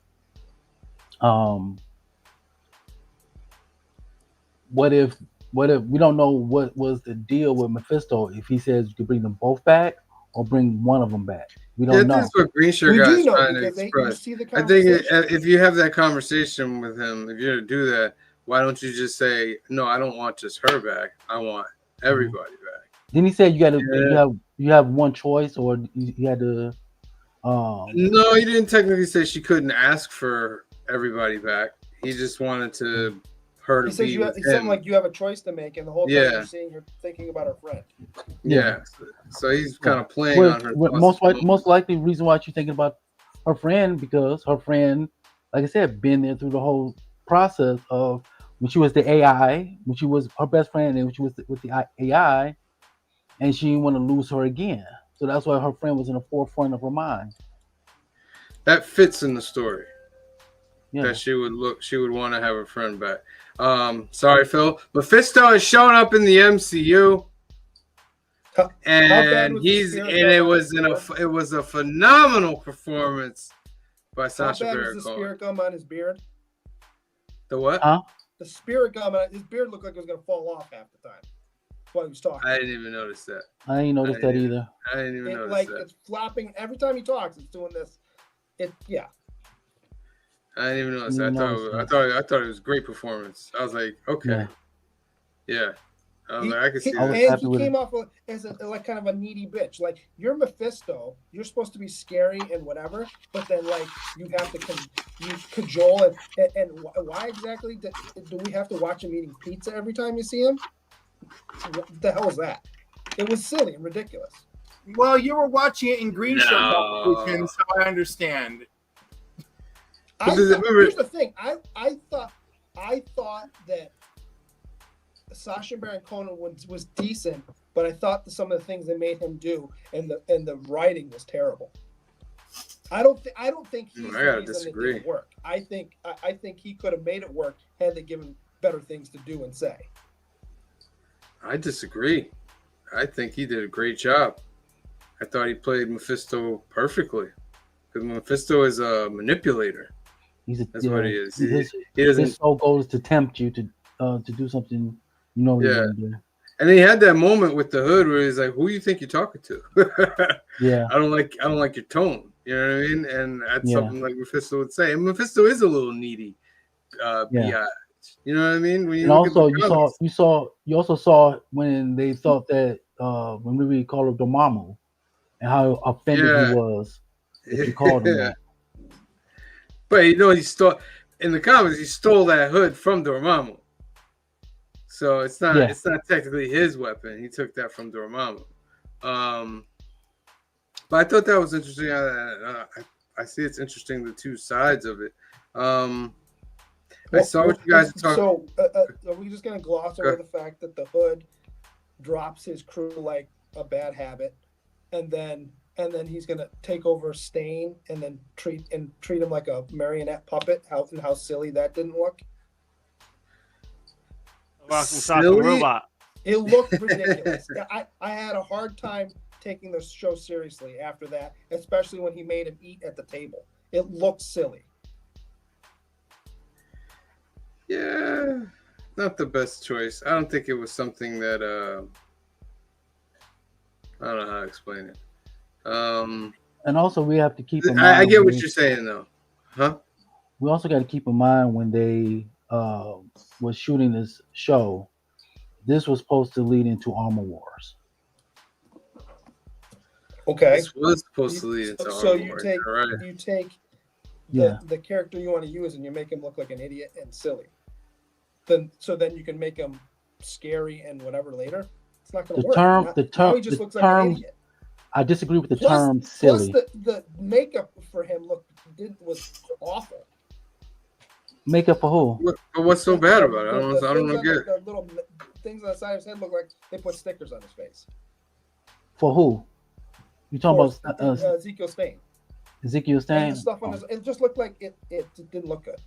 What if we don't know what was the deal with Mephisto? If he says you could bring them both back, or bring one of them back. We Yeah, don't know. this is what Green Shirt We guy do is know trying to because you express. see the I think conversation. if you have that conversation with him, if you're to do that, why don't you just say, "No, I don't want just her back. I want everybody back." Didn't he say you got to Yeah. you have one choice, or you had to? No, he didn't technically say she couldn't ask for everybody back. He just wanted to her to He says be with it's something him. like you have a choice to make, and the whole time Yeah. you're seeing her thinking about her friend. Yeah. So he's kind of playing Well, on her. most likely reason why she's thinking about her friend, because her friend, like I said, been there through the whole process of when she was the AI, when she was her best friend, and when she was with the AI, and she didn't want to lose her again. So that's why her friend was in the forefront of her mind. That fits in the story. Yeah. That she would want to have her friend back. Sorry, Phil. Mephisto is showing up in the MCU, and it was a phenomenal performance by Sacha How bad Baron was the Cohen. spirit gum on his beard? The what? Huh? The spirit gum on his beard looked like it was going to fall off half the time while he was talking. I didn't even notice that. I ain't noticed that either. I didn't even notice like that. it's flapping every time he talks. It's doing this. I didn't even notice that. I thought it was a great performance. I was like, okay, yeah. I was like, I can see that. And he came off as like kind of a needy bitch. Like, you're Mephisto. You're supposed to be scary and whatever, but then like you have to you cajole and why exactly do we have to watch him eating pizza every time you see him? What the hell was that? It was silly and ridiculous. Well, you were watching it in Green Shirt competition, so I understand. Here's the thing. I thought that Sacha Baron Cohen was decent, but I thought that some of the things they made him do and the writing was terrible. I don't think he's the reason it didn't work. I think he could have made it work had they given better things to do and say. I disagree. I think he did a great job. I thought he played Mephisto perfectly, because Mephisto is a manipulator. That's what he is. His sole goal is to tempt you to do something you know you wouldn't do. And he had that moment with the hood where he's like, "Who do you think you're talking to?" Yeah. I don't like your tone. You know what I mean? And that's something like Mephisto would say. And Mephisto is a little needy. You know what I mean? When you also you also saw when they thought that when we called him Dormammu and how offended he was if you called him that. But he stole in the comics. He stole that hood from Dormammu, so it's not technically his weapon. He took that from Dormammu. But I thought that was interesting. I see it's interesting, the two sides of it. I saw what you guys are talking. So are we just gonna gloss over the fact that the hood drops his crew like a bad habit, and then he's gonna take over Stain and then treat him like a marionette puppet? How silly that didn't look. Robot. It looked ridiculous. I had a hard time taking the show seriously after that, especially when he made him eat at the table. It looked silly. Yeah, not the best choice. I don't think it was something that I don't know how to explain it. And also we have to keep in mind. I get what you're saying though, huh? We also got to keep in mind when they was shooting this show, this was supposed to lead into Armor Wars. Okay. This was supposed to lead into Armor Wars. You take the character you want to use and you make him look like an idiot and silly. Then you can make him scary and whatever later. It's not going to work. He just looks like an idiot. I disagree with the term silly. Plus the makeup for him was awful. Makeup for who? But what's so bad about it? I don't get it. The little things on the side of his head look like they put stickers on his face. For who? You talking about Ezekiel Stain? Ezekiel Stain? And the stuff on it just looked like it didn't look good.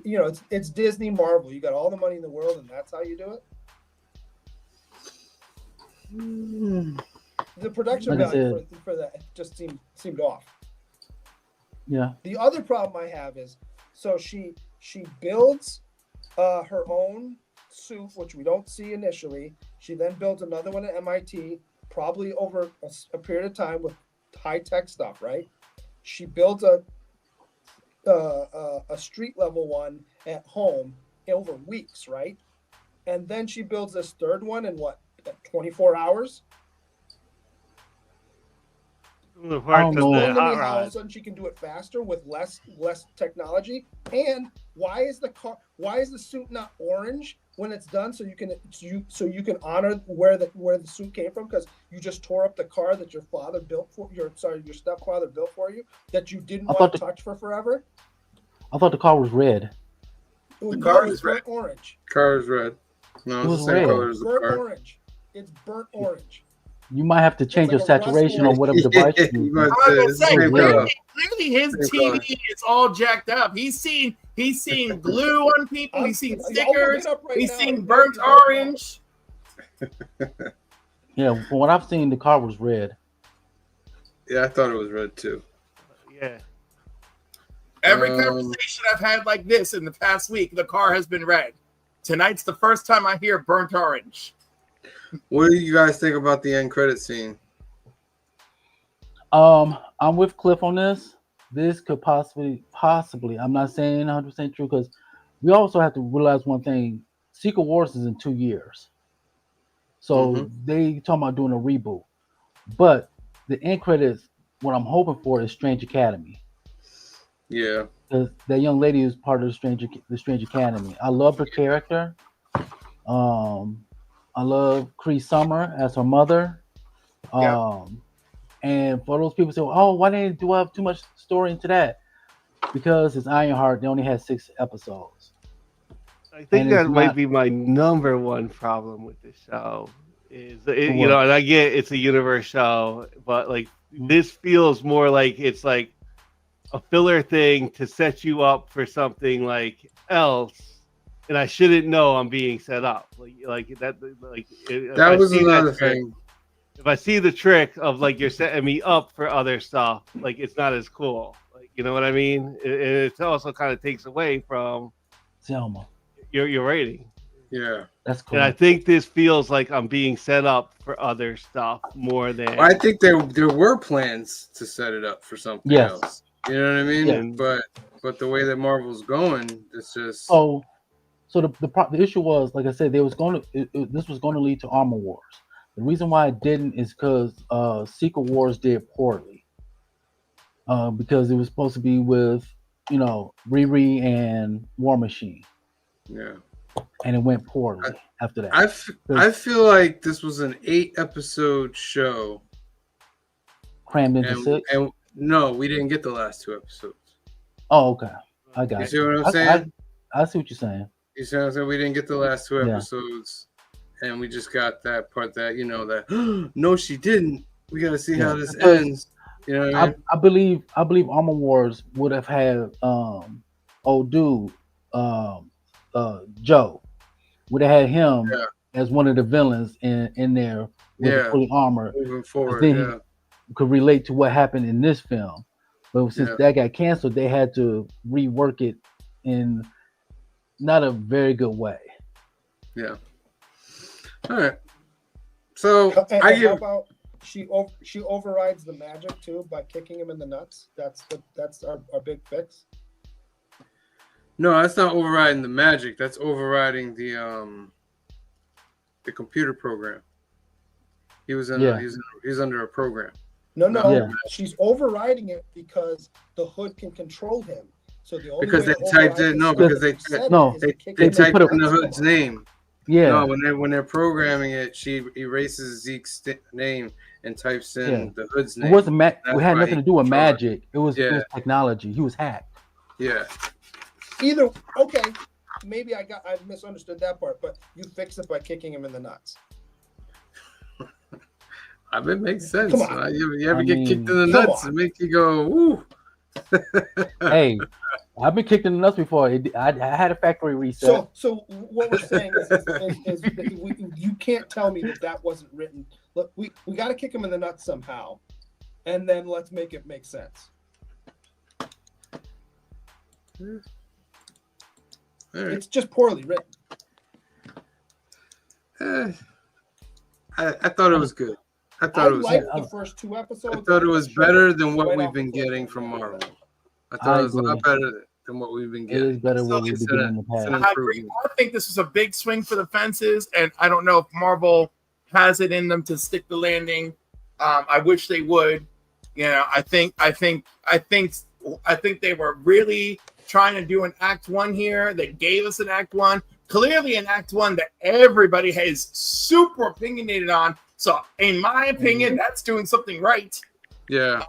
You know, it's Disney, Marvel. You got all the money in the world, and that's how you do it. The production value for that just seemed off. Yeah. The other problem I have is, so she builds her own suit, which we don't see initially. She then builds another one at MIT, probably over a period of time with high tech stuff, right? She builds a street level one at home over weeks, right? And then she builds this third one in what, 24 hours? The parts of Explain the to me hot how all of a rod. sudden she can do it faster with less technology. And why is the suit not orange when it's done? So you can honor where the suit came from, because you just tore up the car that your stepfather built for you that you didn't want to touch for forever. I thought the car was red. The car is is red. burnt orange. Car is red. No, It it's was the same red. color as the Burnt car. orange. It's burnt orange. You might have to change like your a rust saturation on orange. whatever device Yeah, you're you must using. I say was it's the gonna say, same red. color. clearly his Same color. TV is all jacked up. He's seen glue on people. He's seen I'll look stickers. it up right He's now. seen It burnt might be burnt orange. Yeah, from what I've seen, the car was red. Yeah, I thought it was red too. Yeah. Every conversation I've had like this in the past week, the car has been red. Tonight's the first time I hear burnt orange. What do you guys think about the end credit scene? I'm with Cliff on this. This could possibly, I'm not saying 100% true, because we also have to realize one thing. Secret Wars is in 2 years. So they talking about doing a reboot. But the end credits, what I'm hoping for is Strange Academy. Yeah. Because that young lady is part of the Strange Academy. I love her character. I love Cree Summer as her mother. And for those people say, oh, why didn't do I have too much story into that? Because it's Ironheart, they only had 6 episodes. I think that might be my number one problem with this show. And I get it's a universe show, but like this feels more like it's like a filler thing to set you up for something like else, and I shouldn't know I'm being set up. That was another thing. If I see the trick of like you're setting me up for other stuff, like it's not as cool. Like, you know what I mean? It also kind of takes away from Selma. Your rating. Yeah, that's cool. And I think this feels like I'm being set up for other stuff more than. I think there were plans to set it up for something else. You know what I mean? Yeah. But the way that Marvel's going, it's just. So the issue was, like I said, this was going to lead to Armor Wars. The reason why it didn't is because Secret Wars did poorly. Because it was supposed to be with Riri and War Machine. Yeah. And it went poorly after that. I feel like this was an 8-episode show. Crammed into 6? And no, we didn't get the last 2 episodes. Oh, okay. I got it. You see what I'm saying? I see what you're saying. You see what I'm saying? We didn't get the last 2 episodes. And we just got that part that, no, she didn't. We got to see how this ends. You know what I mean? I believe Armor Wars would have had old dude, Joe, would have had him as one of the villains in there with the fully armor. Moving forward, then he could relate to what happened in this film. But since that got canceled, they had to rework it in not a very good way. Yeah. All right. So how about she overrides the magic too by kicking him in the nuts? That's our big fix. No, that's not overriding the magic. That's overriding the computer program. He was in. He's under a program. No. She's overriding it because the Hood can control him. So the only because way they typed it. No, because they typed in the Hood's name. Yeah. No, when they're programming it, she erases Zeke's name and types in the Hood's name. It wasn't it had nothing to do with magic. It was technology. He was hacked. Yeah. Maybe I misunderstood that part, but you fix it by kicking him in the nuts. I bet it makes sense. You ever get kicked in the nuts and make you go, ooh. Hey, I've been kicked in the nuts before. I had a factory reset. So what we're saying is you can't tell me that wasn't written. Look, we got to kick him in the nuts somehow, and then let's make it make sense. Right. It's just poorly written. I thought it was good. I thought it was. liked the first 2 episodes. I thought it was better than what Right we've off been the cliff getting on from that. Marvel. I thought it was a lot better than what we've been It getting. is better what we've been getting in the It's an past. I agree. improvement. I think this was a big swing for the fences, and I don't know if Marvel has it in them to stick the landing. I wish they would. You know, I think they were really trying to do an act one here. They gave us an act one, clearly an act one that everybody is super opinionated on. So, in my opinion, that's doing something right. Yeah,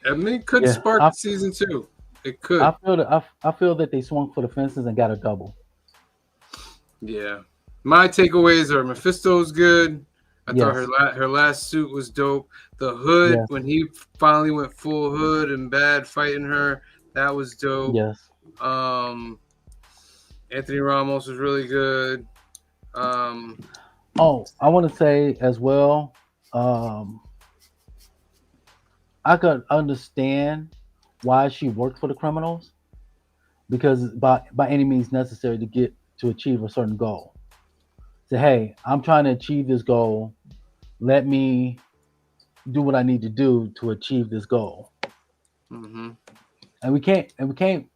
I mean, it could spark season 2. It could. I feel that they swung for the fences and got a double. Yeah, my takeaways are Mephisto's good. I thought her last suit was dope. The hood when he finally went full hood and bad fighting her, that was dope. Yes. Anthony Ramos was really good. I want to say as well. I could understand why she worked for the criminals, because by any means necessary to achieve a certain goal. Say, hey, I'm trying to achieve this goal. Let me do what I need to do to achieve this goal. Mm-hmm. And we can't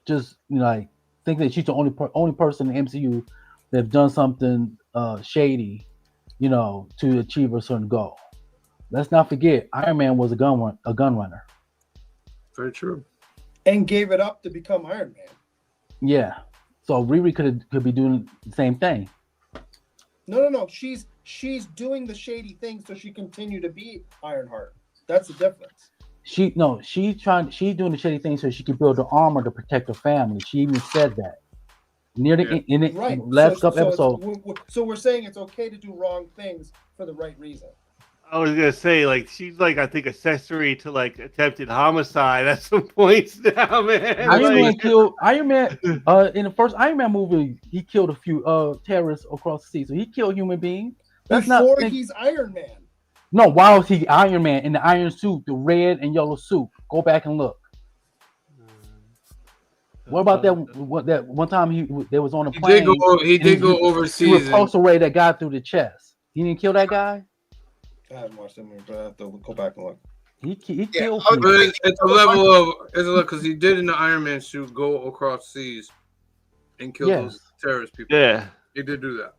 just like think that she's the only person in the MCU that's done something shady, to achieve a certain goal. Let's not forget, Iron Man was a gun runner. Very true. And gave it up to become Iron Man. Yeah. So Riri could be doing the same thing. No. She's doing the shady thing so she continue to be Ironheart. That's the difference. She's doing the shady thing so she could build the armor to protect her family. She even said that near the last couple episodes. So we're saying it's okay to do wrong things for the right reason. I was gonna say, like, she's like, I think, accessory to like attempted homicide at some points now, man. Iron Man in the first Iron Man movie, he killed a few terrorists across the sea. So he killed human beings. He's Iron Man. No, why was he Iron Man in the iron suit, the red and yellow suit? Go back and look. What about that one time they was on a plane? He did go overseas. He repulsor ray that guy through the chest. He didn't kill that guy. I haven't watched that movie, but I have to go back and look. He killed people. It's a level because he did in the Iron Man suit go across seas and kill those terrorist people. Yeah, he did do that.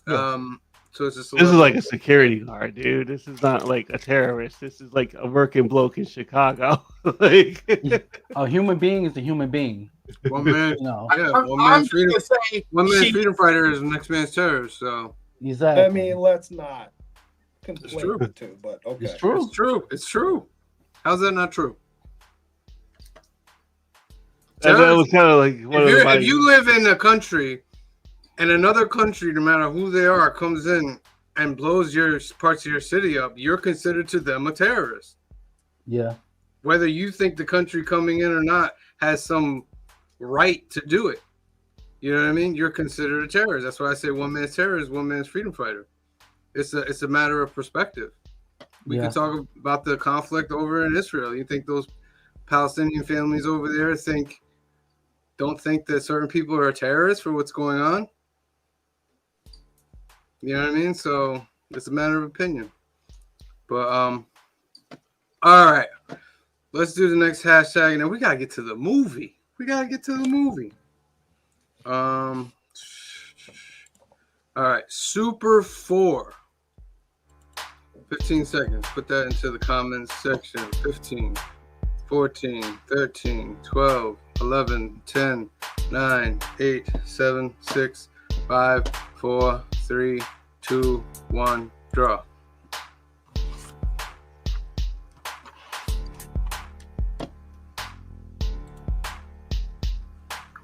Yeah. So it's just this is like a security guard, dude. This is not like a terrorist. This is like a working bloke in Chicago. Like a human being is a human being. One man, one man's freedom fighter is the next man's terrorist. So exactly. I mean, let's not conflate the two, but okay. It's true. It's true. How's that not true? That was kind of like if you live in a country and another country, no matter who they are, comes in and blows your parts of your city up, you're considered to them a terrorist. Yeah. Whether you think the country coming in or not has some right to do it. You know what I mean? You're considered a terrorist. That's why I say one man's terrorist, one man's freedom fighter. It's a matter of perspective. We can talk about the conflict over in Israel. You think those Palestinian families over there don't think that certain people are terrorists for what's going on? You know what I mean? So it's a matter of opinion. But all right. Let's do the next hashtag. Now we gotta get to the movie. All right, Super 4. 15 seconds. Put that into the comments section. 15, 14, 13, 12, 11, 10, 9, 8, 7, 6, 5, 4, 3, 2, 1, draw.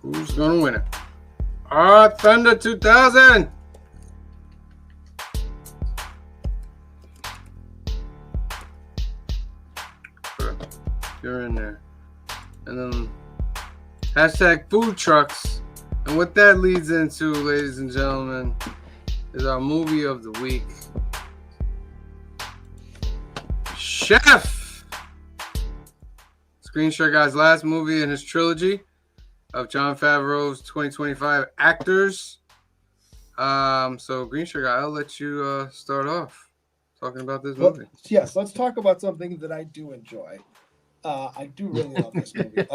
Who's gonna win it? Thunder 2000. You're in there. And then hashtag food trucks. And what that leads into, ladies and gentlemen, is our movie of the week. Chef! Screenshot Guy's last movie in his trilogy of Jon Favreau's 2025 actors. So Green Sugar, I'll let you start off. talking about this Well, movie. yes, let's talk about something that I do enjoy. I do really love this movie.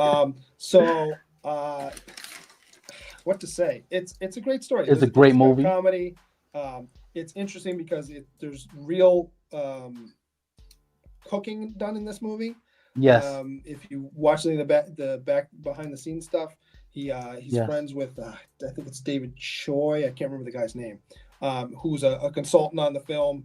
What to say? It's a great story. It's a great movie. Comedy. It's interesting because there's real cooking done in this movie. Yes. If you watch the back behind the scenes stuff, he's friends with I think it's David Choi. I can't remember the guy's name. Who's a consultant on the film.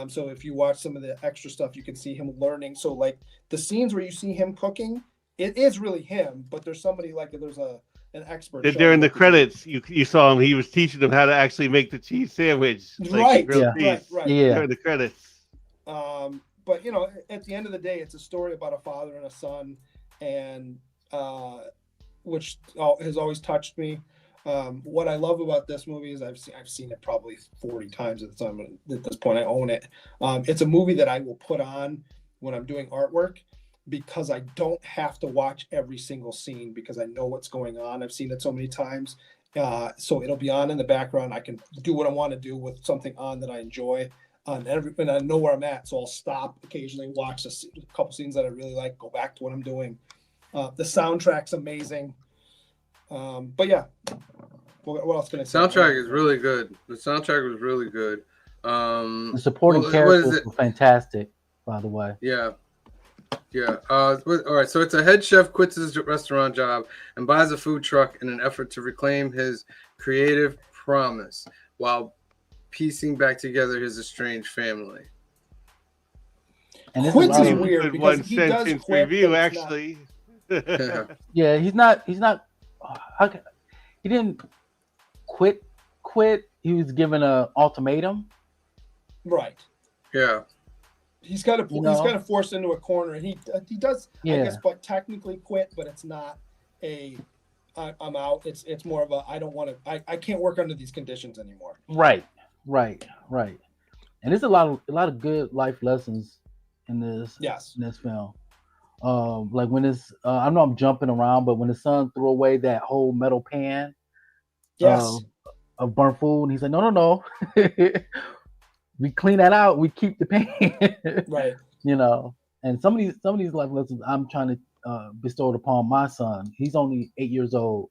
So if you watch some of the extra stuff, you can see him learning. So like the scenes where you see him cooking, it is really him, but there's somebody like there's an expert. During the credits, you saw him. He was teaching them how to actually make the cheese sandwich. Right. Right. Yeah. During the credits. But you know, at the end of the day, it's a story about a father and a son, and which has always touched me. What I love about this movie is I've seen it probably 40 times at this point. I own it. It's a movie that I will put on when I'm doing artwork because I don't have to watch every single scene because I know what's going on. I've seen it so many times. So it'll be on in the background. I can do what I want to do with something on that I enjoy. And I know where I'm at, so I'll stop occasionally, watch a couple scenes that I really like, go back to what I'm doing. The soundtrack's amazing. But yeah, what else can I say? Soundtrack is really good. The soundtrack was really good. The supporting characters were fantastic, by the way. Yeah. All right. So it's a head chef quits his restaurant job and buys a food truck in an effort to reclaim his creative promise while piecing back together his estranged family. And quits is weird because one sentence review, actually. Yeah, he's not. He didn't quit. He was given an ultimatum. Right. Yeah. He's kind of forced into a corner, and he does. Yeah. I guess, but technically quit, but it's not a. I'm out. It's more of a I don't want to. I can't work under these conditions anymore. Right. And there's a lot of good life lessons in this. Yes. In this film. Like when I know I'm jumping around, but when his son threw away that whole metal pan, yes, of burnt food, and he's like, no, we clean that out, we keep the pan, right? You know, and some of these life lessons I'm trying to bestow it upon my son. He's only 8 years old,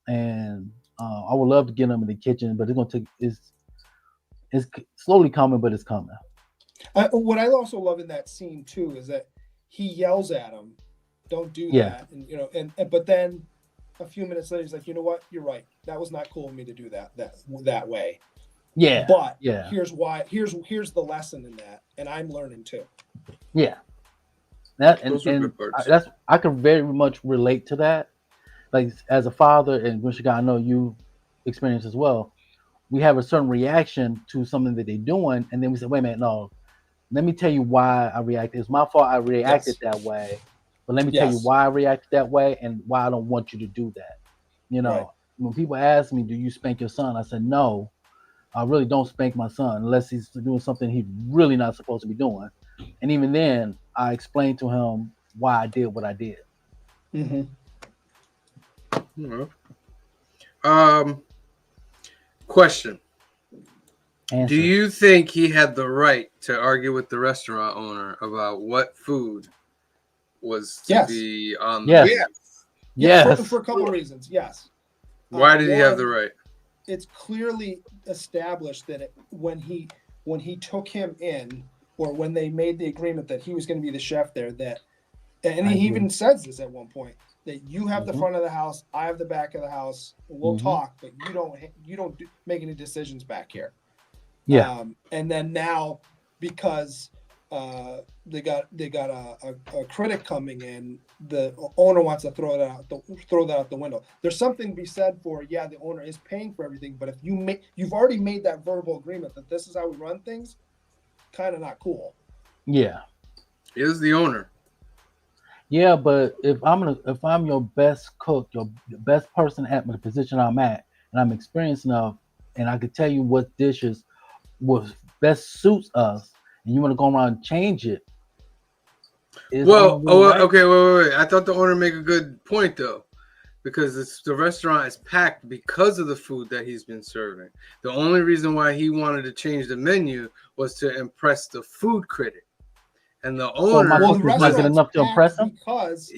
and I would love to get him in the kitchen, but it's gonna take. It's slowly coming, but it's coming. What I also love in that scene too is that he yells at him, "Don't do that," and you know, and but then a few minutes later, he's like, "You know what? You're right. That was not cool of me to do that way." Yeah. But here's why. Here's the lesson in that, and I'm learning too. Yeah. That and I can very much relate to that. Like as a father, and Michigan, I know you experience as well. We have a certain reaction to something that they're doing, and then we say, "Wait a minute, no. Let me tell you why I reacted. It's my fault I reacted that way. But let me tell you why I reacted that way and why I don't want you to do that." You know, when people ask me, "Do you spank your son?" I said, "No, I really don't spank my son unless he's doing something he's really not supposed to be doing." And even then, I explained to him why I did what I did. Mm-hmm. Question. Answer. Do you think he had the right to argue with the restaurant owner about what food was to be on the menu? Yes. For a couple of reasons, yes. Why did he have the right? It's clearly established that when he took him in, or when they made the agreement that he was going to be the chef there, and he even says this at one point, that you have the front of the house, I have the back of the house. We'll talk, but you don't make any decisions back here. Yeah. And then now, because they got a critic coming in, the owner wants to throw that out the window. There's something to be said for the owner is paying for everything, but if you've already made that verbal agreement that this is how we run things, kind of not cool. Yeah. He is the owner. Yeah, but if I'm your best cook, your best person at the position I'm at, and I'm experienced enough, and I could tell you what dishes best suits us, and you want to go around and change it. Okay, wait. I thought the owner made a good point though. because the restaurant is packed because of the food that he's been serving. The only reason why he wanted to change the menu was to impress the food critic. And the So my owner, question is, was it enough to impress him? Because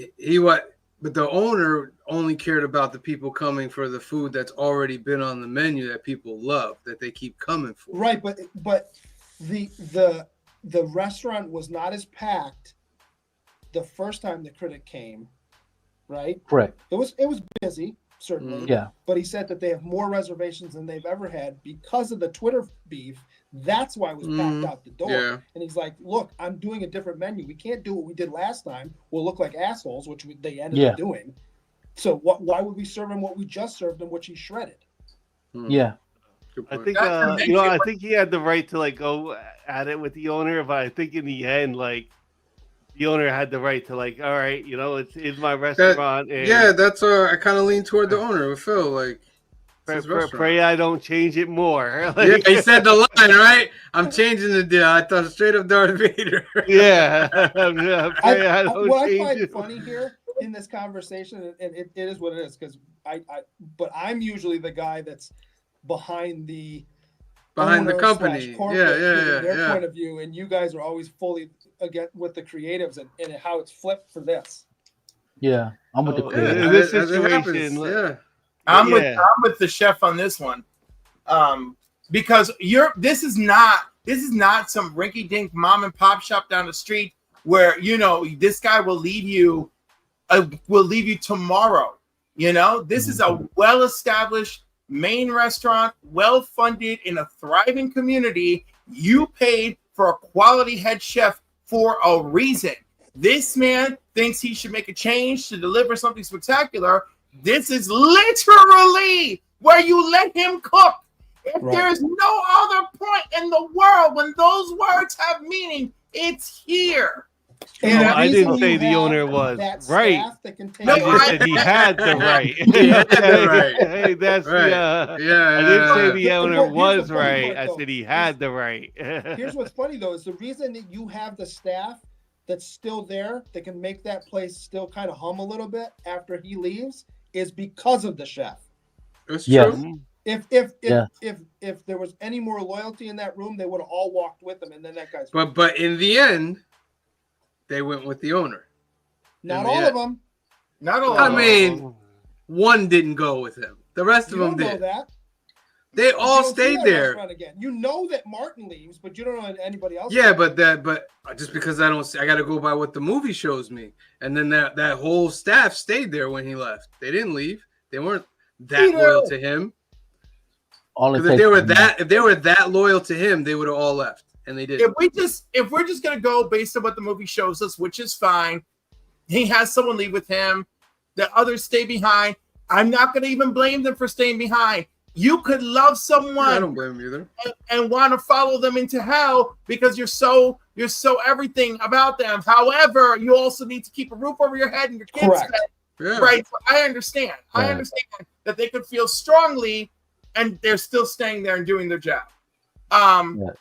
but the owner only cared about the people coming for the food that's already been on the menu that people love, that they keep coming for. Right, but the restaurant was not as packed the first time the critic came, right? Correct. It was busy, certainly. Yeah. But he said that they have more reservations than they've ever had because of the Twitter beef. That's why it was packed out the door. Yeah. And he's like, look, I'm doing a different menu. We can't do what we did last time. We'll look like assholes, which they ended up doing. So why would we serve him what we just served him, which he shredded? Yeah. I think I think he had the right to like go at it with the owner, but I think in the end, like the owner had the right to like, all right, you know, it's my restaurant. That's I kind of lean toward the owner with Phil, like. Pray I don't change it more. Like, yeah, he said the line, right? I'm changing the deal. I thought straight up Darth Vader. Yeah. What I find funny here in this conversation, and it is what it is, because but I'm usually the guy that's behind the company. Their point of view, and you guys are always fully again with the creatives and how it's flipped for this. Yeah, I'm with the creatives. In this situation, I'm with the chef on this one, because this is not some rinky-dink mom and pop shop down the street where this guy will leave you tomorrow. This is a well-established main restaurant, well-funded in a thriving community. You paid for a quality head chef for a reason. This man thinks he should make a change to deliver something spectacular. This is literally where you let him cook. If there's no other point in the world when those words have meaning, it's here. And I didn't say the owner was right. I just said he had the right. He had the right. Hey, that's right. I didn't say the owner was right. I said he had the right. Here's what's funny though, is the reason that you have the staff that's still there that can make that place still kind of hum a little bit after he leaves is because of the chef. That's true. If there was any more loyalty in that room, they would have all walked with him, and then that guy's. But in the end, they went with the owner. Not all of them. Not all. I mean, one didn't go with him. The rest of them did. Know that. They all stayed there. Again. You know that Martin leaves, but you don't know anybody else. Yeah, but just because I got to go by what the movie shows me, and then that whole staff stayed there when he left. They didn't leave. They weren't that loyal to him. If they were that loyal to him, they would have all left, and they didn't. If we're just gonna go based on what the movie shows us, which is fine, he has someone leave with him. The others stay behind. I'm not gonna even blame them for staying behind. You could love someone, I don't blame you either, and want to follow them into hell because you're so everything about them. However, you also need to keep a roof over your head and your kids' head. Yeah. Right? So I understand. Right. I understand that they could feel strongly, and they're still staying there and doing their job. Yes.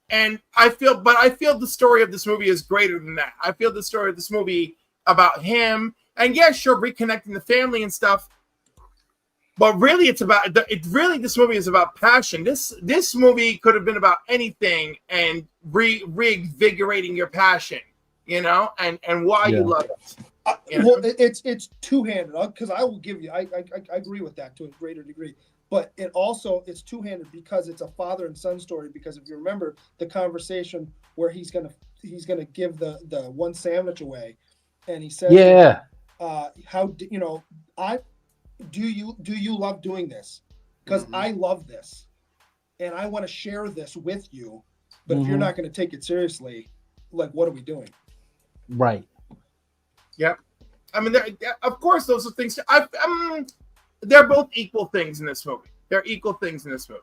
And I feel the story of this movie is greater than that. I feel the story of this movie about him, and sure, reconnecting the family and stuff. But really, this movie is about passion. This movie could have been about anything and reinvigorating your passion, and why you love it. Well, it's two-handed, because I will give you, I agree with that to a greater degree. But it's two-handed because it's a father and son story. Because if you remember the conversation where he's gonna give the one sandwich away, and he says, do you love doing this? Because I love this, and I want to share this with you. But if you're not going to take it seriously, like, what are we doing? Right. Yep. I mean, of course, those are things. They're both equal things in this movie. They're equal things in this movie.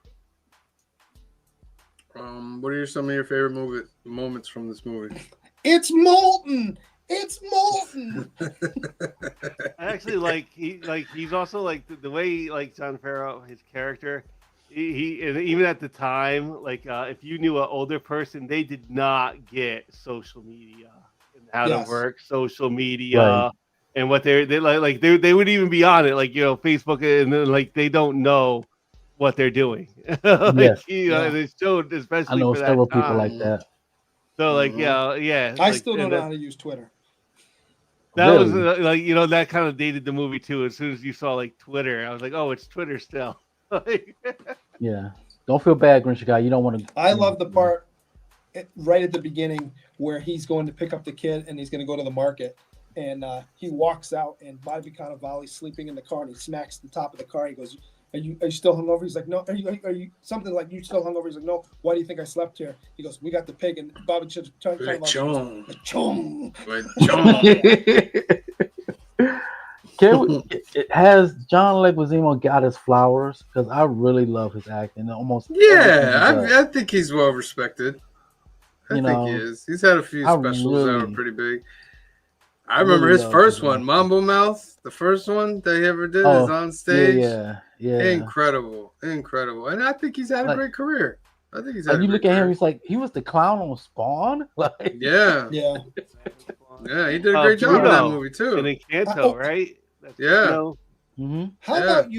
What are some of your favorite moments from this movie? It's molten. It's molten. I actually he's also like the way John Farrow, his character, he and even at the time, if you knew an older person, they did not get social media and how to work social media. and what they they would even be on it, like Facebook, and then like they don't know what they're doing. Yes. And it showed I especially know for that several time. people like that. So like yeah, I like, still don't and know how to use Twitter. that was Really? like that kind of dated the movie too. As soon as you saw like Twitter, I was like, oh, it's Twitter still. Like, Yeah. Don't feel bad, Grinch guy. You don't want to. I love the part right at the beginning where he's going to pick up the kid and he's going to go to the market, and he walks out and Bobby Cannavale's sleeping in the car and he smacks the top of the car. He goes, Are you still hungover? He's like, no. Are you something like, you still hungover? He's like, no. Why do you think I slept here? He goes, we got the pig. And Bobby Chong. Chong. Has John Leguizamo got his flowers? Because I really love his acting. Almost. I think he's well respected. I think he is. He's had a few specials that were pretty big. I remember his first one, Mambo Mouth, the first one that he ever did is on stage. Yeah. Incredible. And I think he's had a great career. I think he's had you look at him, he's like, he was the clown on Spawn. Like, yeah, he did a great job in that movie too. And Encanto, right? Mm-hmm. How about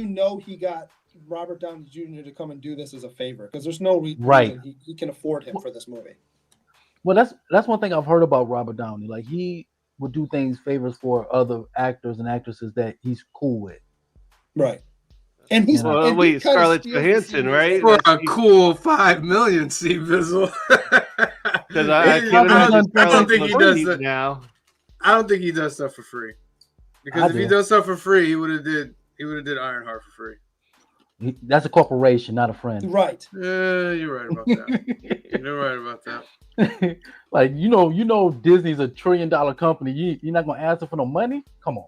he got Robert Downey Jr. to come and do this as a favor? Because there's no reason he can afford him for this movie. Well, that's one thing I've heard about Robert Downey. Like, he would do favors for other actors and actresses that he's cool with. Right. And he's Scarlett Johansson, right? For a cool $5 million, C Bizzle. Because I don't think he does that now. I don't think he does stuff for free. Because if he does stuff for free, he would have did Ironheart for free. That's a corporation, not a friend. Right. Yeah, you're right about that. You're right about that. Like, you know, Disney's $1 trillion company. You're not gonna ask them for no money? Come on.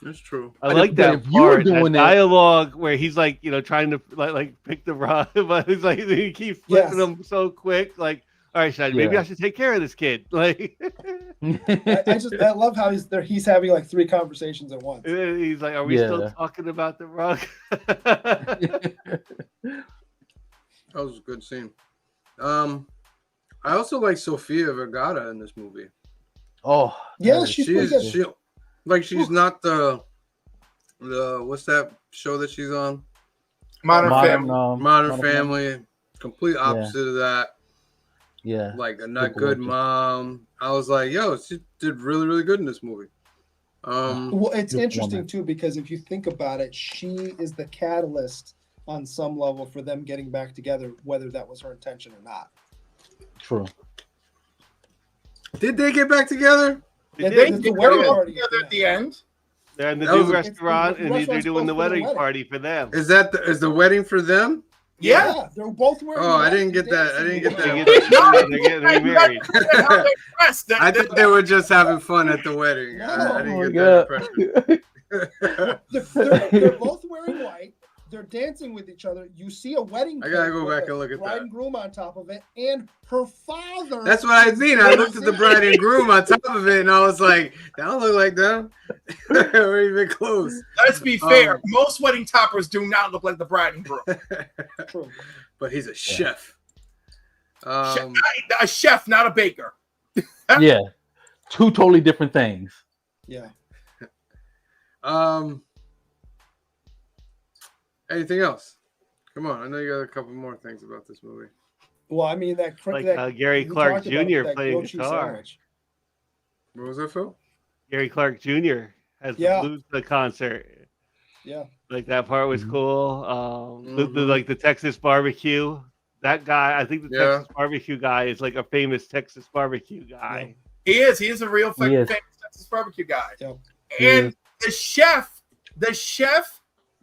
That's true. I like that part. That dialogue where he's like, trying to like pick the rod, but he's like he keeps flipping them so quick. Like, all right, maybe I should take care of this kid. Like, I love how he's having like 3 conversations at once. He's like, are we still talking about the rug? That was a good scene. I also like Sofia Vergara in this movie. Oh, yeah, she's not the what's that show that she's on? Modern Family. Complete opposite of that. Yeah. Like a not good mom. I was like, yo, she did really, really good in this movie. Well, it's interesting too, because if you think about it, she is the catalyst on some level for them getting back together, whether that was her intention or not. True. Did they get back together? They get together at the end. They're in the new restaurant, and they're doing the wedding party for them. Is the wedding for them? Yeah, they're both wearing. Oh, I didn't get that. They're getting married. I thought they were just having fun at the wedding. I didn't get that impression. They're both wearing white. They're dancing with each other. You see a wedding. I gotta go back and look at that. Bride and groom on top of it, and her father. That's what I seen. I looked at the bride and groom on top of it, and I was like, "That don't look like them. Or even close." Let's be fair. Most wedding toppers do not look like the bride and groom. True. But he's a chef. A chef, not a baker. Yeah, 2 totally different things. Yeah. Anything else? Come on, I know you got a couple more things about this movie. Well, I mean Gary Clark Jr. playing guitar. What was that, Phil? Gary Clark Jr. has the concert. Yeah, like that part was cool. The Texas barbecue. That guy, I think the Texas barbecue guy is like a famous Texas barbecue guy. He is. He is a real famous Texas barbecue guy. Yeah. And the chef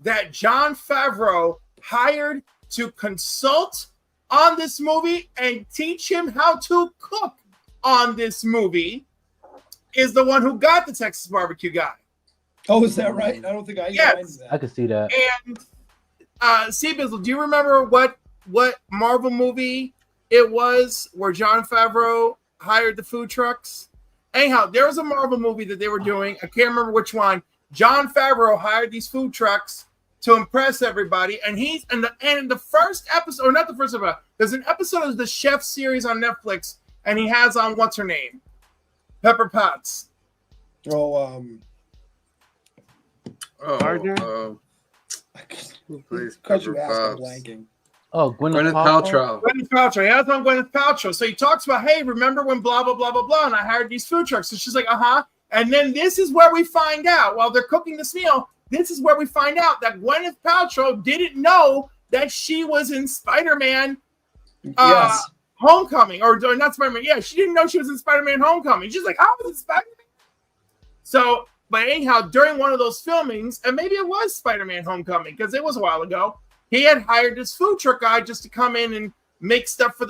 that Jon Favreau hired to consult on this movie and teach him how to cook on this movie is the one who got the Texas barbecue guy. Oh, is that right? I don't think I knew that. I could see that. And C-Bizzle, do you remember what Marvel movie it was where Jon Favreau hired the food trucks? Anyhow, there was a Marvel movie that they were doing. I can't remember which one. Jon Favreau hired these food trucks to impress everybody, and he's in the first episode, or not the first episode. There's an episode of the Chef series on Netflix, and he has on what's her name, Pepper Potts, Gardner? Who plays Because you Pepper asked, I'm Potts? blanking. Oh, Gwyneth Paltrow. Gwyneth Paltrow. Yeah, that's on Gwyneth Paltrow. So he talks about, hey, remember when blah, blah, blah, blah, blah, and I hired these food trucks. So she's like, uh-huh. And then this is where we find out, while they're cooking this meal, this is where we find out that Gwyneth Paltrow didn't know that she was in Spider-Man Yes. Homecoming. Or not Spider-Man. Yeah, she didn't know she was in Spider-Man Homecoming. She's like, how was it Spider-Man? So, but anyhow, during one of those filmings, and maybe it was Spider-Man Homecoming, because it was a while ago, he had hired this food truck guy just to come in and make stuff for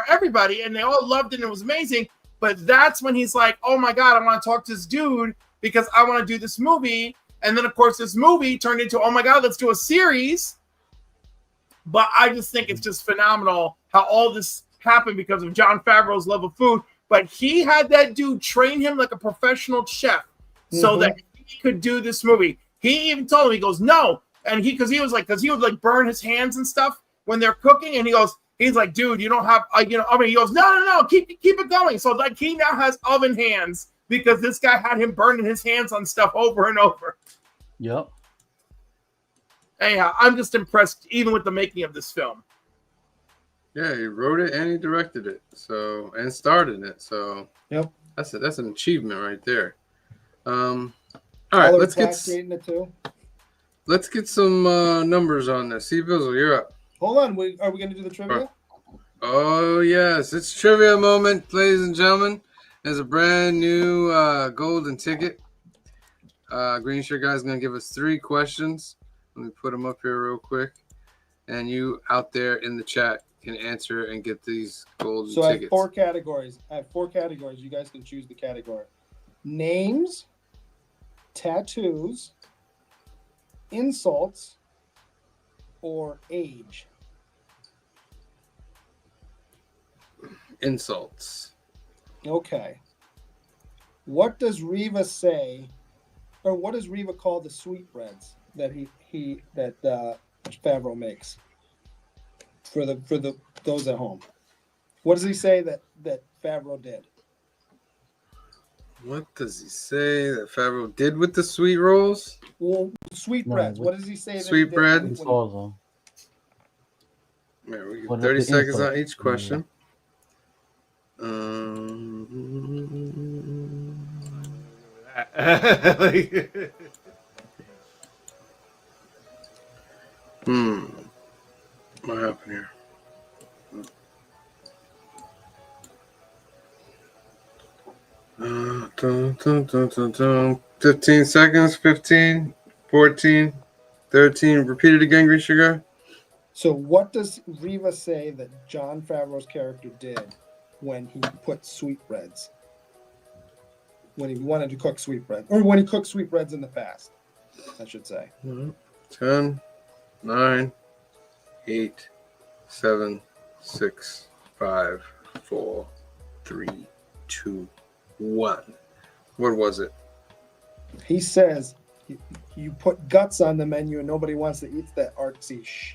everybody, and they all loved it and it was amazing. But that's when he's like, oh my God, I want to talk to this dude because I want to do this movie. And then of course this movie turned into, oh my God, let's do a series. But I just think it's just phenomenal how all this happened because of Jon Favreau's love of food. But he had that dude train him like a professional chef so that he could do this movie. He even told him, he goes, no. And he would like burn his hands and stuff when they're cooking. And he's like, dude, you don't have, oven. He goes, no, keep it going. So like he now has oven hands because this guy had him burning his hands on stuff over and over. Yep. Anyhow, I'm just impressed even with the making of this film. Yeah, he wrote it and he directed it, and starred in it. So Yep. That's an achievement right there. All right, let's get some numbers on this. See, Bizzle, you're up. Hold on, are we going to do the trivia? Oh yes, it's trivia moment, ladies and gentlemen. There's a brand new golden ticket. Green Shirt Guy's going to give us 3 questions. Let me put them up here real quick, and you out there in the chat can answer and get these golden tickets. So I have 4 categories. You guys can choose the category: names, tattoos, insults, or age. Insults. Okay. What does Reva say, or what does Reva call the sweetbreads that Favreau makes for those at home? What does he say that Favreau did? What does he say that Favreau did with the sweet rolls? Well, sweetbreads. What does he say? Sweetbread. Yeah, we get 30 seconds on each question. What happened here? Dun, dun, dun, dun, dun. 15 seconds. 15, 14, 13. Repeat it again, Grease Sugar. So what does Reva say that Jon Favreau's character did when he put sweetbreads? When he wanted to cook sweetbreads, or when he cooked sweetbreads in the past, I should say. 10, 9, 8, 7, 6, 5, 4, 3, 2, 1. What was it? He says you put guts on the menu and nobody wants to eat that artsy shh.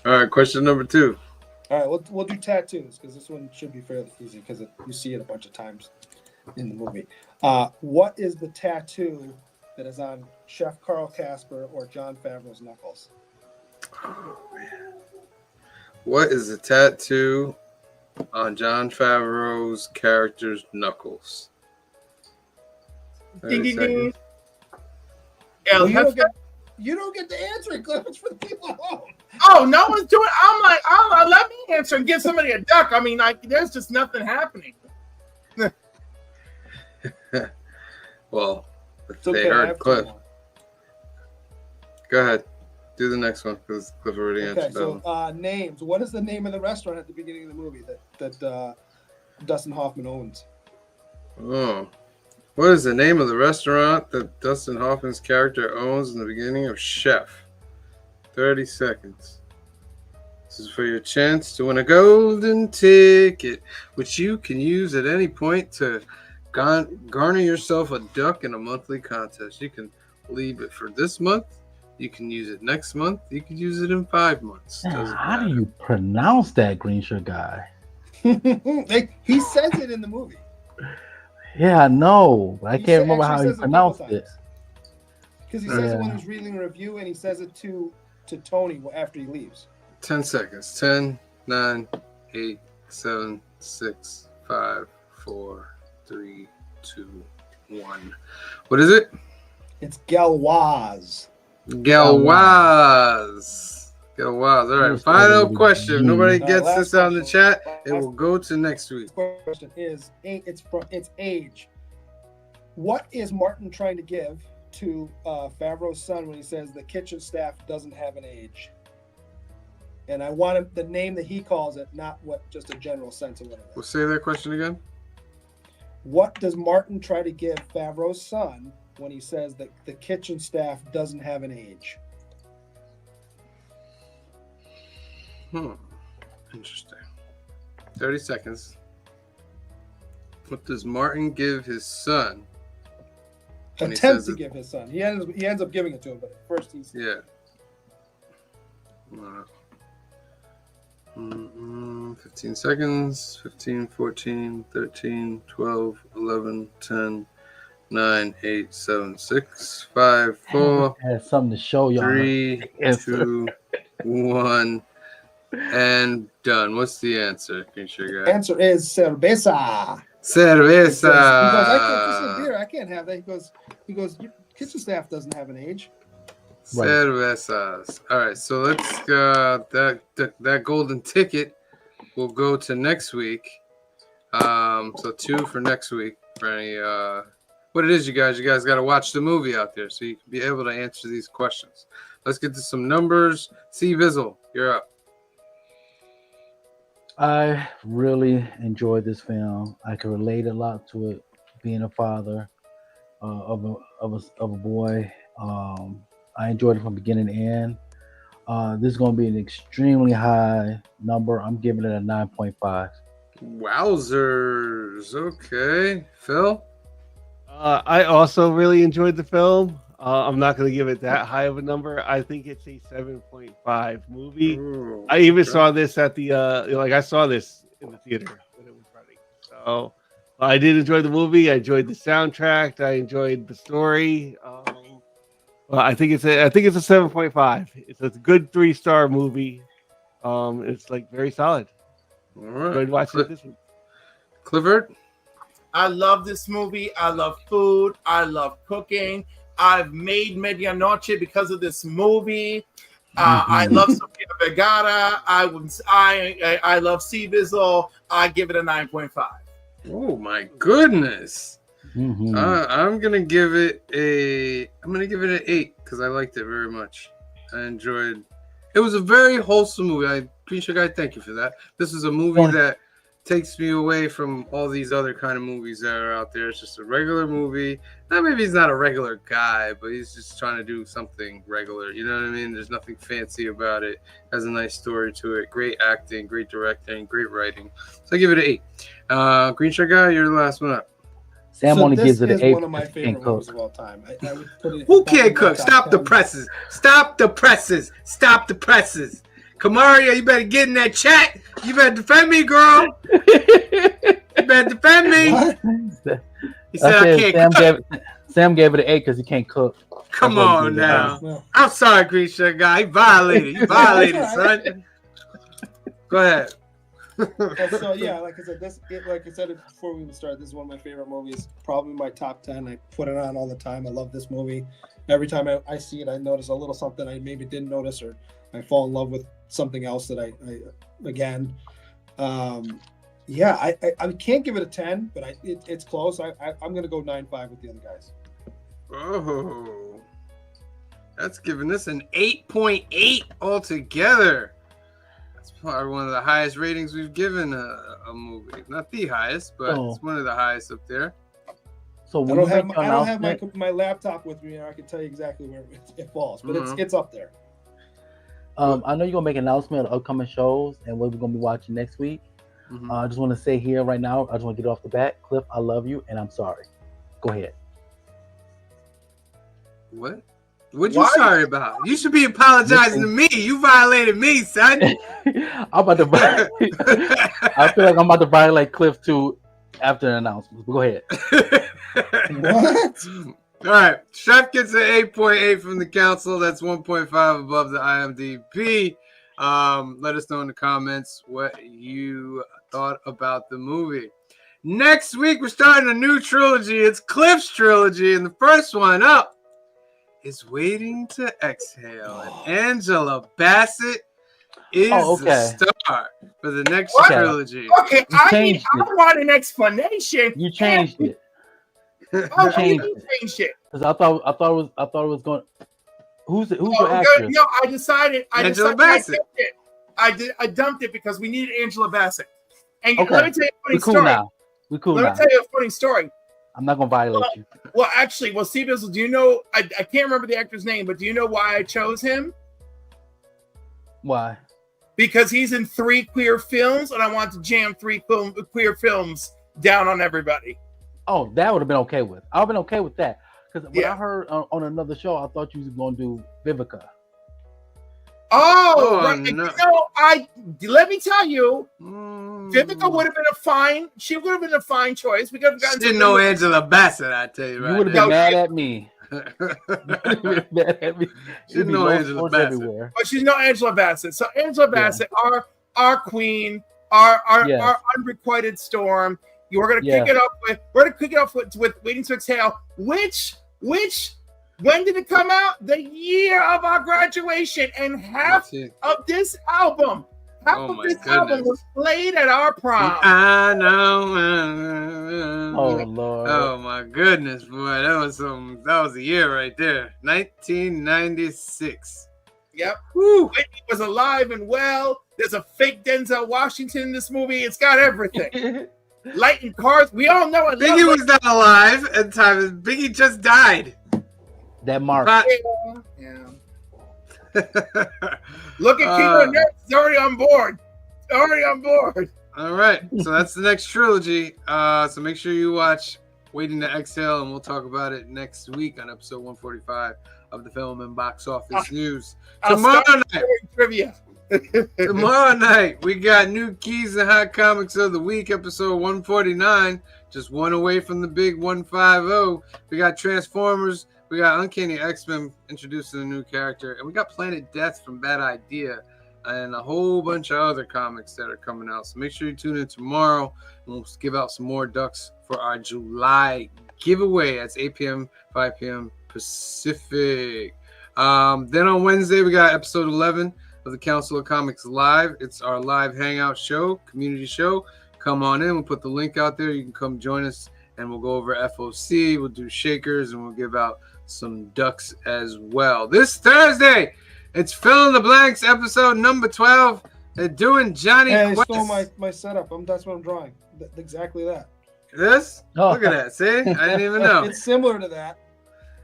All right, question number 2. All right, we'll do tattoos because this one should be fairly easy because you see it a bunch of times in the movie. What is the tattoo that is on Chef Carl Casper or Jon Favreau's knuckles? Oh man, what is the tattoo on Jon Favreau's character's knuckles? Ding, ding, ding. Well, you don't get to answer it, Cliff. It's for the people at home. Oh, no one's doing it. I'm like, oh, let me answer and give somebody a duck. I mean, like, there's just nothing happening. Well, It's okay, they heard Cliff. Go ahead. Do the next one because Cliff already answered that one. Names. What is the name of the restaurant at the beginning of the movie that Dustin Hoffman owns? Oh. What is the name of the restaurant that Dustin Hoffman's character owns in the beginning of Chef? 30 seconds. This is for your chance to win a golden ticket, which you can use at any point to garner yourself a duck in a monthly contest. You can leave it for this month. You can use it next month. You can use it in 5 months. How do you pronounce that, Green Shirt Guy? He says it in the movie. Yeah, I know. But I can't remember how he says pronounced it. Because he says it when he's reading a review, and he says it to Tony after he leaves. 10 seconds. 10, 9, 8, 7, 6, 5, 4, 3, 2, 1. What is it? It's Galwaz. Galwaz. All right. Final question. If nobody gets this out in the chat, it will go to next week. Question is, it's age. What is Martin trying to give to Favreau's son when he says the kitchen staff doesn't have an age? And I want the name that he calls it, not what just a general sense of what it is. We'll say that question again. What does Martin try to give Favreau's son when he says that the kitchen staff doesn't have an age? Interesting. 30 seconds. What does Martin give his son? Attempts to give his son. He ends up giving it to him, but at first he's... Yeah. 15 seconds. 15, 14, 13, 12, 11, 10, 9, 8, 7, 6, 5, 4. I had something to show y'all. 3, 2, 1. And done. What's the answer? Answer is cerveza. Cerveza. I can't have that. He goes, kitchen staff doesn't have an age. Right. Cervezas. All right, so let's that golden ticket will go to next week. So 2 for next week for any what it is, you guys got to watch the movie out there so you can be able to answer these questions. Let's get to some numbers. C Vizzle, you're up. I really enjoyed this film. I can relate a lot to it, being a father of a boy. I enjoyed it from beginning to end. This is going to be an extremely high number. I'm giving it a 9.5. Wowzers. Okay, Phil. I also really enjoyed the film. I'm not going to give it that high of a number. I think it's a 7.5 movie. Ooh, I even saw this at the I saw this in the theater when it was running. So I did enjoy the movie. I enjoyed the soundtrack. I enjoyed the story. I think it's a 7.5. It's a good 3-star movie. It's like very solid. All right. Enjoyed watching it this week. Clifford. I love this movie. I love food. I love cooking. I've made Medianoche because of this movie. I love Sofia Vergara. I love C Vizzle. I give it a 9.5. Oh my goodness. Mm-hmm. I'm gonna give it an 8 because I liked it very much. I enjoyed. It was a very wholesome movie. Green Sugar, thank you for that. This is a movie that takes me away from all these other kind of movies that are out there. It's just a regular movie. Now, maybe he's not a regular guy, but he's just trying to do something regular. You know what I mean? There's nothing fancy about it. Has a nice story to it. Great acting, great directing, great writing. So I give it an 8. Green Sugar, you're the last one up. Sam only gives it an 8. One of my favorite movies of all time. I would put it. Who can't cook? Stop the presses. Stop the presses. Stop the presses. Kamaria, you better get in that chat. You better defend me, girl. You better defend me. What? He said I can't cook. Sam gave it an 8 because he can't cook. Come on now. I'm sorry, Green Sugar guy. He violated. You violated, son. Go ahead. So yeah, like I said before we even started, this is one of my favorite movies. Probably my top 10. I put it on all the time. I love this movie. Every time I see it, I notice a little something I maybe didn't notice, or I fall in love with something else that I again. I can't give it a 10, but it's close. I'm gonna go 9.5 with the other guys. Oh, that's giving this an 8.8 altogether. That's probably one of the highest ratings we've given a movie. Not the highest, but it's one of the highest up there. So I don't have my laptop with me, and I can tell you exactly where it falls, but it's up there. I know you're gonna make an announcement of upcoming shows and what we're gonna be watching next week. Mm-hmm. I just want to say here right now, I just want to get off the bat, Cliff, I love you and I'm sorry. Go ahead. What? What you sorry about? You should be apologizing to me. You violated me, son. I'm about to. I feel like I'm about to violate Cliff too after the announcement. Go ahead. What? All right. Chef gets an 8.8 from the council. That's 1.5 above the IMDb. Let us know in the comments what you thought about the movie. Next week, we're starting a new trilogy. It's Cliff's trilogy, and the first one up is Waiting to Exhale. And Angela Bassett is the star for the next trilogy. Okay, I want an explanation. You changed it. You changed it. Because I thought it was going. Who's the actress? No, I decided Angela Bassett. I dumped it because we needed Angela Bassett. And Okay. let me tell you a funny story. We cool now. Let me tell you a funny story. I'm not gonna violate you. Well, actually, Steve Bizzle, do you know? I can't remember the actor's name, but do you know why I chose him? Why? Because he's in 3 queer films, and I want to jam 3 queer films down on everybody. Oh, that would have been okay with. I've been okay with that because when I heard on another show, I thought you was gonna do Vivica. Oh, right. No. Let me tell you, Vivica would have been a fine. She would have been a fine choice. We could have gotten. Didn't know Angela Bassett. I tell you right. You would have been mad at me. Mad at me. She didn't know Angela Bassett. Everywhere. But she's no Angela Bassett. So Angela Bassett, our queen, our unrequited storm. We're gonna kick it off with. We're gonna kick it off with Waiting to Exhale. Which. When did it come out? The year of our graduation, and half of this album, was played at our prom. I know. Oh Lord. Oh my goodness, boy, that was a year right there. 1996. Yep. Woo. Whitney was alive and well. There's a fake Denzel Washington in this movie. It's got everything. Lighting cars. We all know it. Biggie was not alive at the time. Biggie just died. That mark. Yeah. Look at Keto Nurse. He's already on board. All right. So that's the next trilogy. So make sure you watch Waiting to Exhale, and we'll talk about it next week on episode 145 of the Film and Box Office News. Tomorrow night. Trivia. Tomorrow night, we got New Keys and Hot Comics of the Week, episode 149. Just one away from the big 150. We got Transformers. We got Uncanny X-Men introducing a new character. And we got Planet Death from Bad Idea. And a whole bunch of other comics that are coming out. So make sure you tune in tomorrow. And we'll give out some more ducks for our July giveaway. That's 8 p.m., 5 p.m. Pacific. Then on Wednesday, we got episode 11 of the Council of Comics Live. It's our live hangout show, community show. Come on in. We'll put the link out there. You can come join us, and we'll go over FOC. We'll do shakers, and we'll give out some ducks as well. This Thursday, it's Fill in the Blanks, episode number 12. They're doing Johnny Quest. Stole my setup. That's what I'm drawing. Exactly that. This? Oh. Look at that. See? I didn't even know. It's similar to that.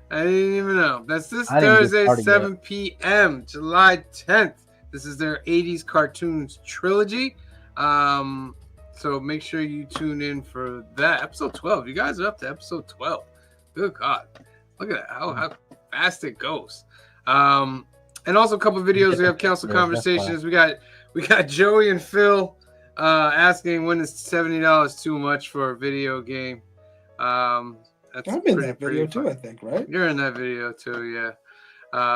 I didn't even know. That's this Thursday, 7 p.m., July 10th. This is their 80s cartoons trilogy. So make sure you tune in for that. Episode 12. You guys are up to episode 12. Good God. Look at that. How fast it goes. And also a couple of videos. We have council conversations. We got Joey and Phil asking when is $70 too much for a video game. That's I'm in that video too, I think, right? You're in that video too, yeah.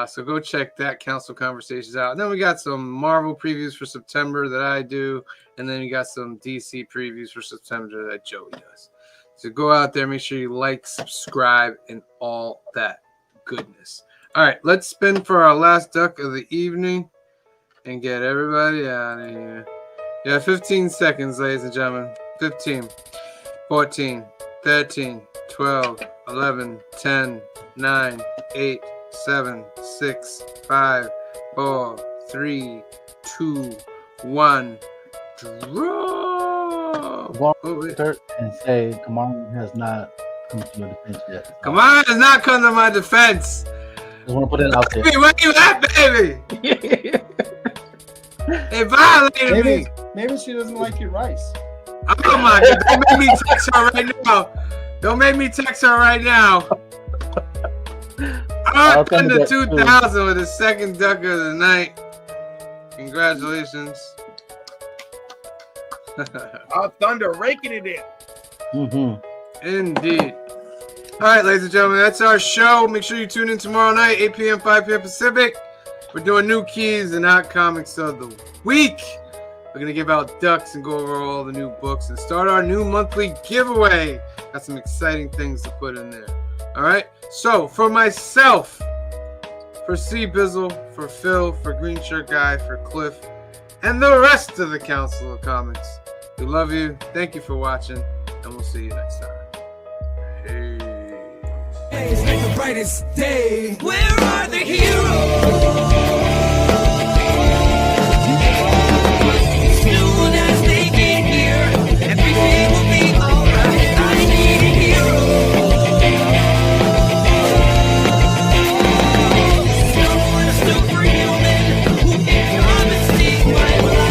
So go check that council conversations out. And then we got some Marvel previews for September that I do, and then you got some DC previews for September that Joey does. So go out there, make sure you like, subscribe, and all that goodness. All right, let's spin for our last duck of the evening and get everybody out of here. Yeah, 15 seconds, ladies and gentlemen. 15, 14, 13, 12, 11, 10, 9, 8, 7, 6, 5, 4, 3, 2, 1. Draw. Walk and say, Kamara has not come to your defense yet. Kamara has not come to my defense. Just want to put it out there. Baby, where you at, baby? It violated me. Maybe she doesn't like your rice. Oh my God! Don't make me text her right now. Don't make me text her right now. Thunder 2000 with his second duck of the night. Congratulations. Thunder raking it in. Mm-hmm. Indeed. All right, ladies and gentlemen, that's our show. Make sure you tune in tomorrow night, 8 p.m., 5 p.m. Pacific. We're doing new keys and hot comics of the week. We're going to give out ducks and go over all the new books and start our new monthly giveaway. Got some exciting things to put in there. All right? So, for myself, for C Bizzle, for Phil, for Green Shirt Guy, for Cliff, and the rest of the Council of Comics, we love you. Thank you for watching, and we'll see you next time. Peace. It's like the brightest day. Where are the heroes?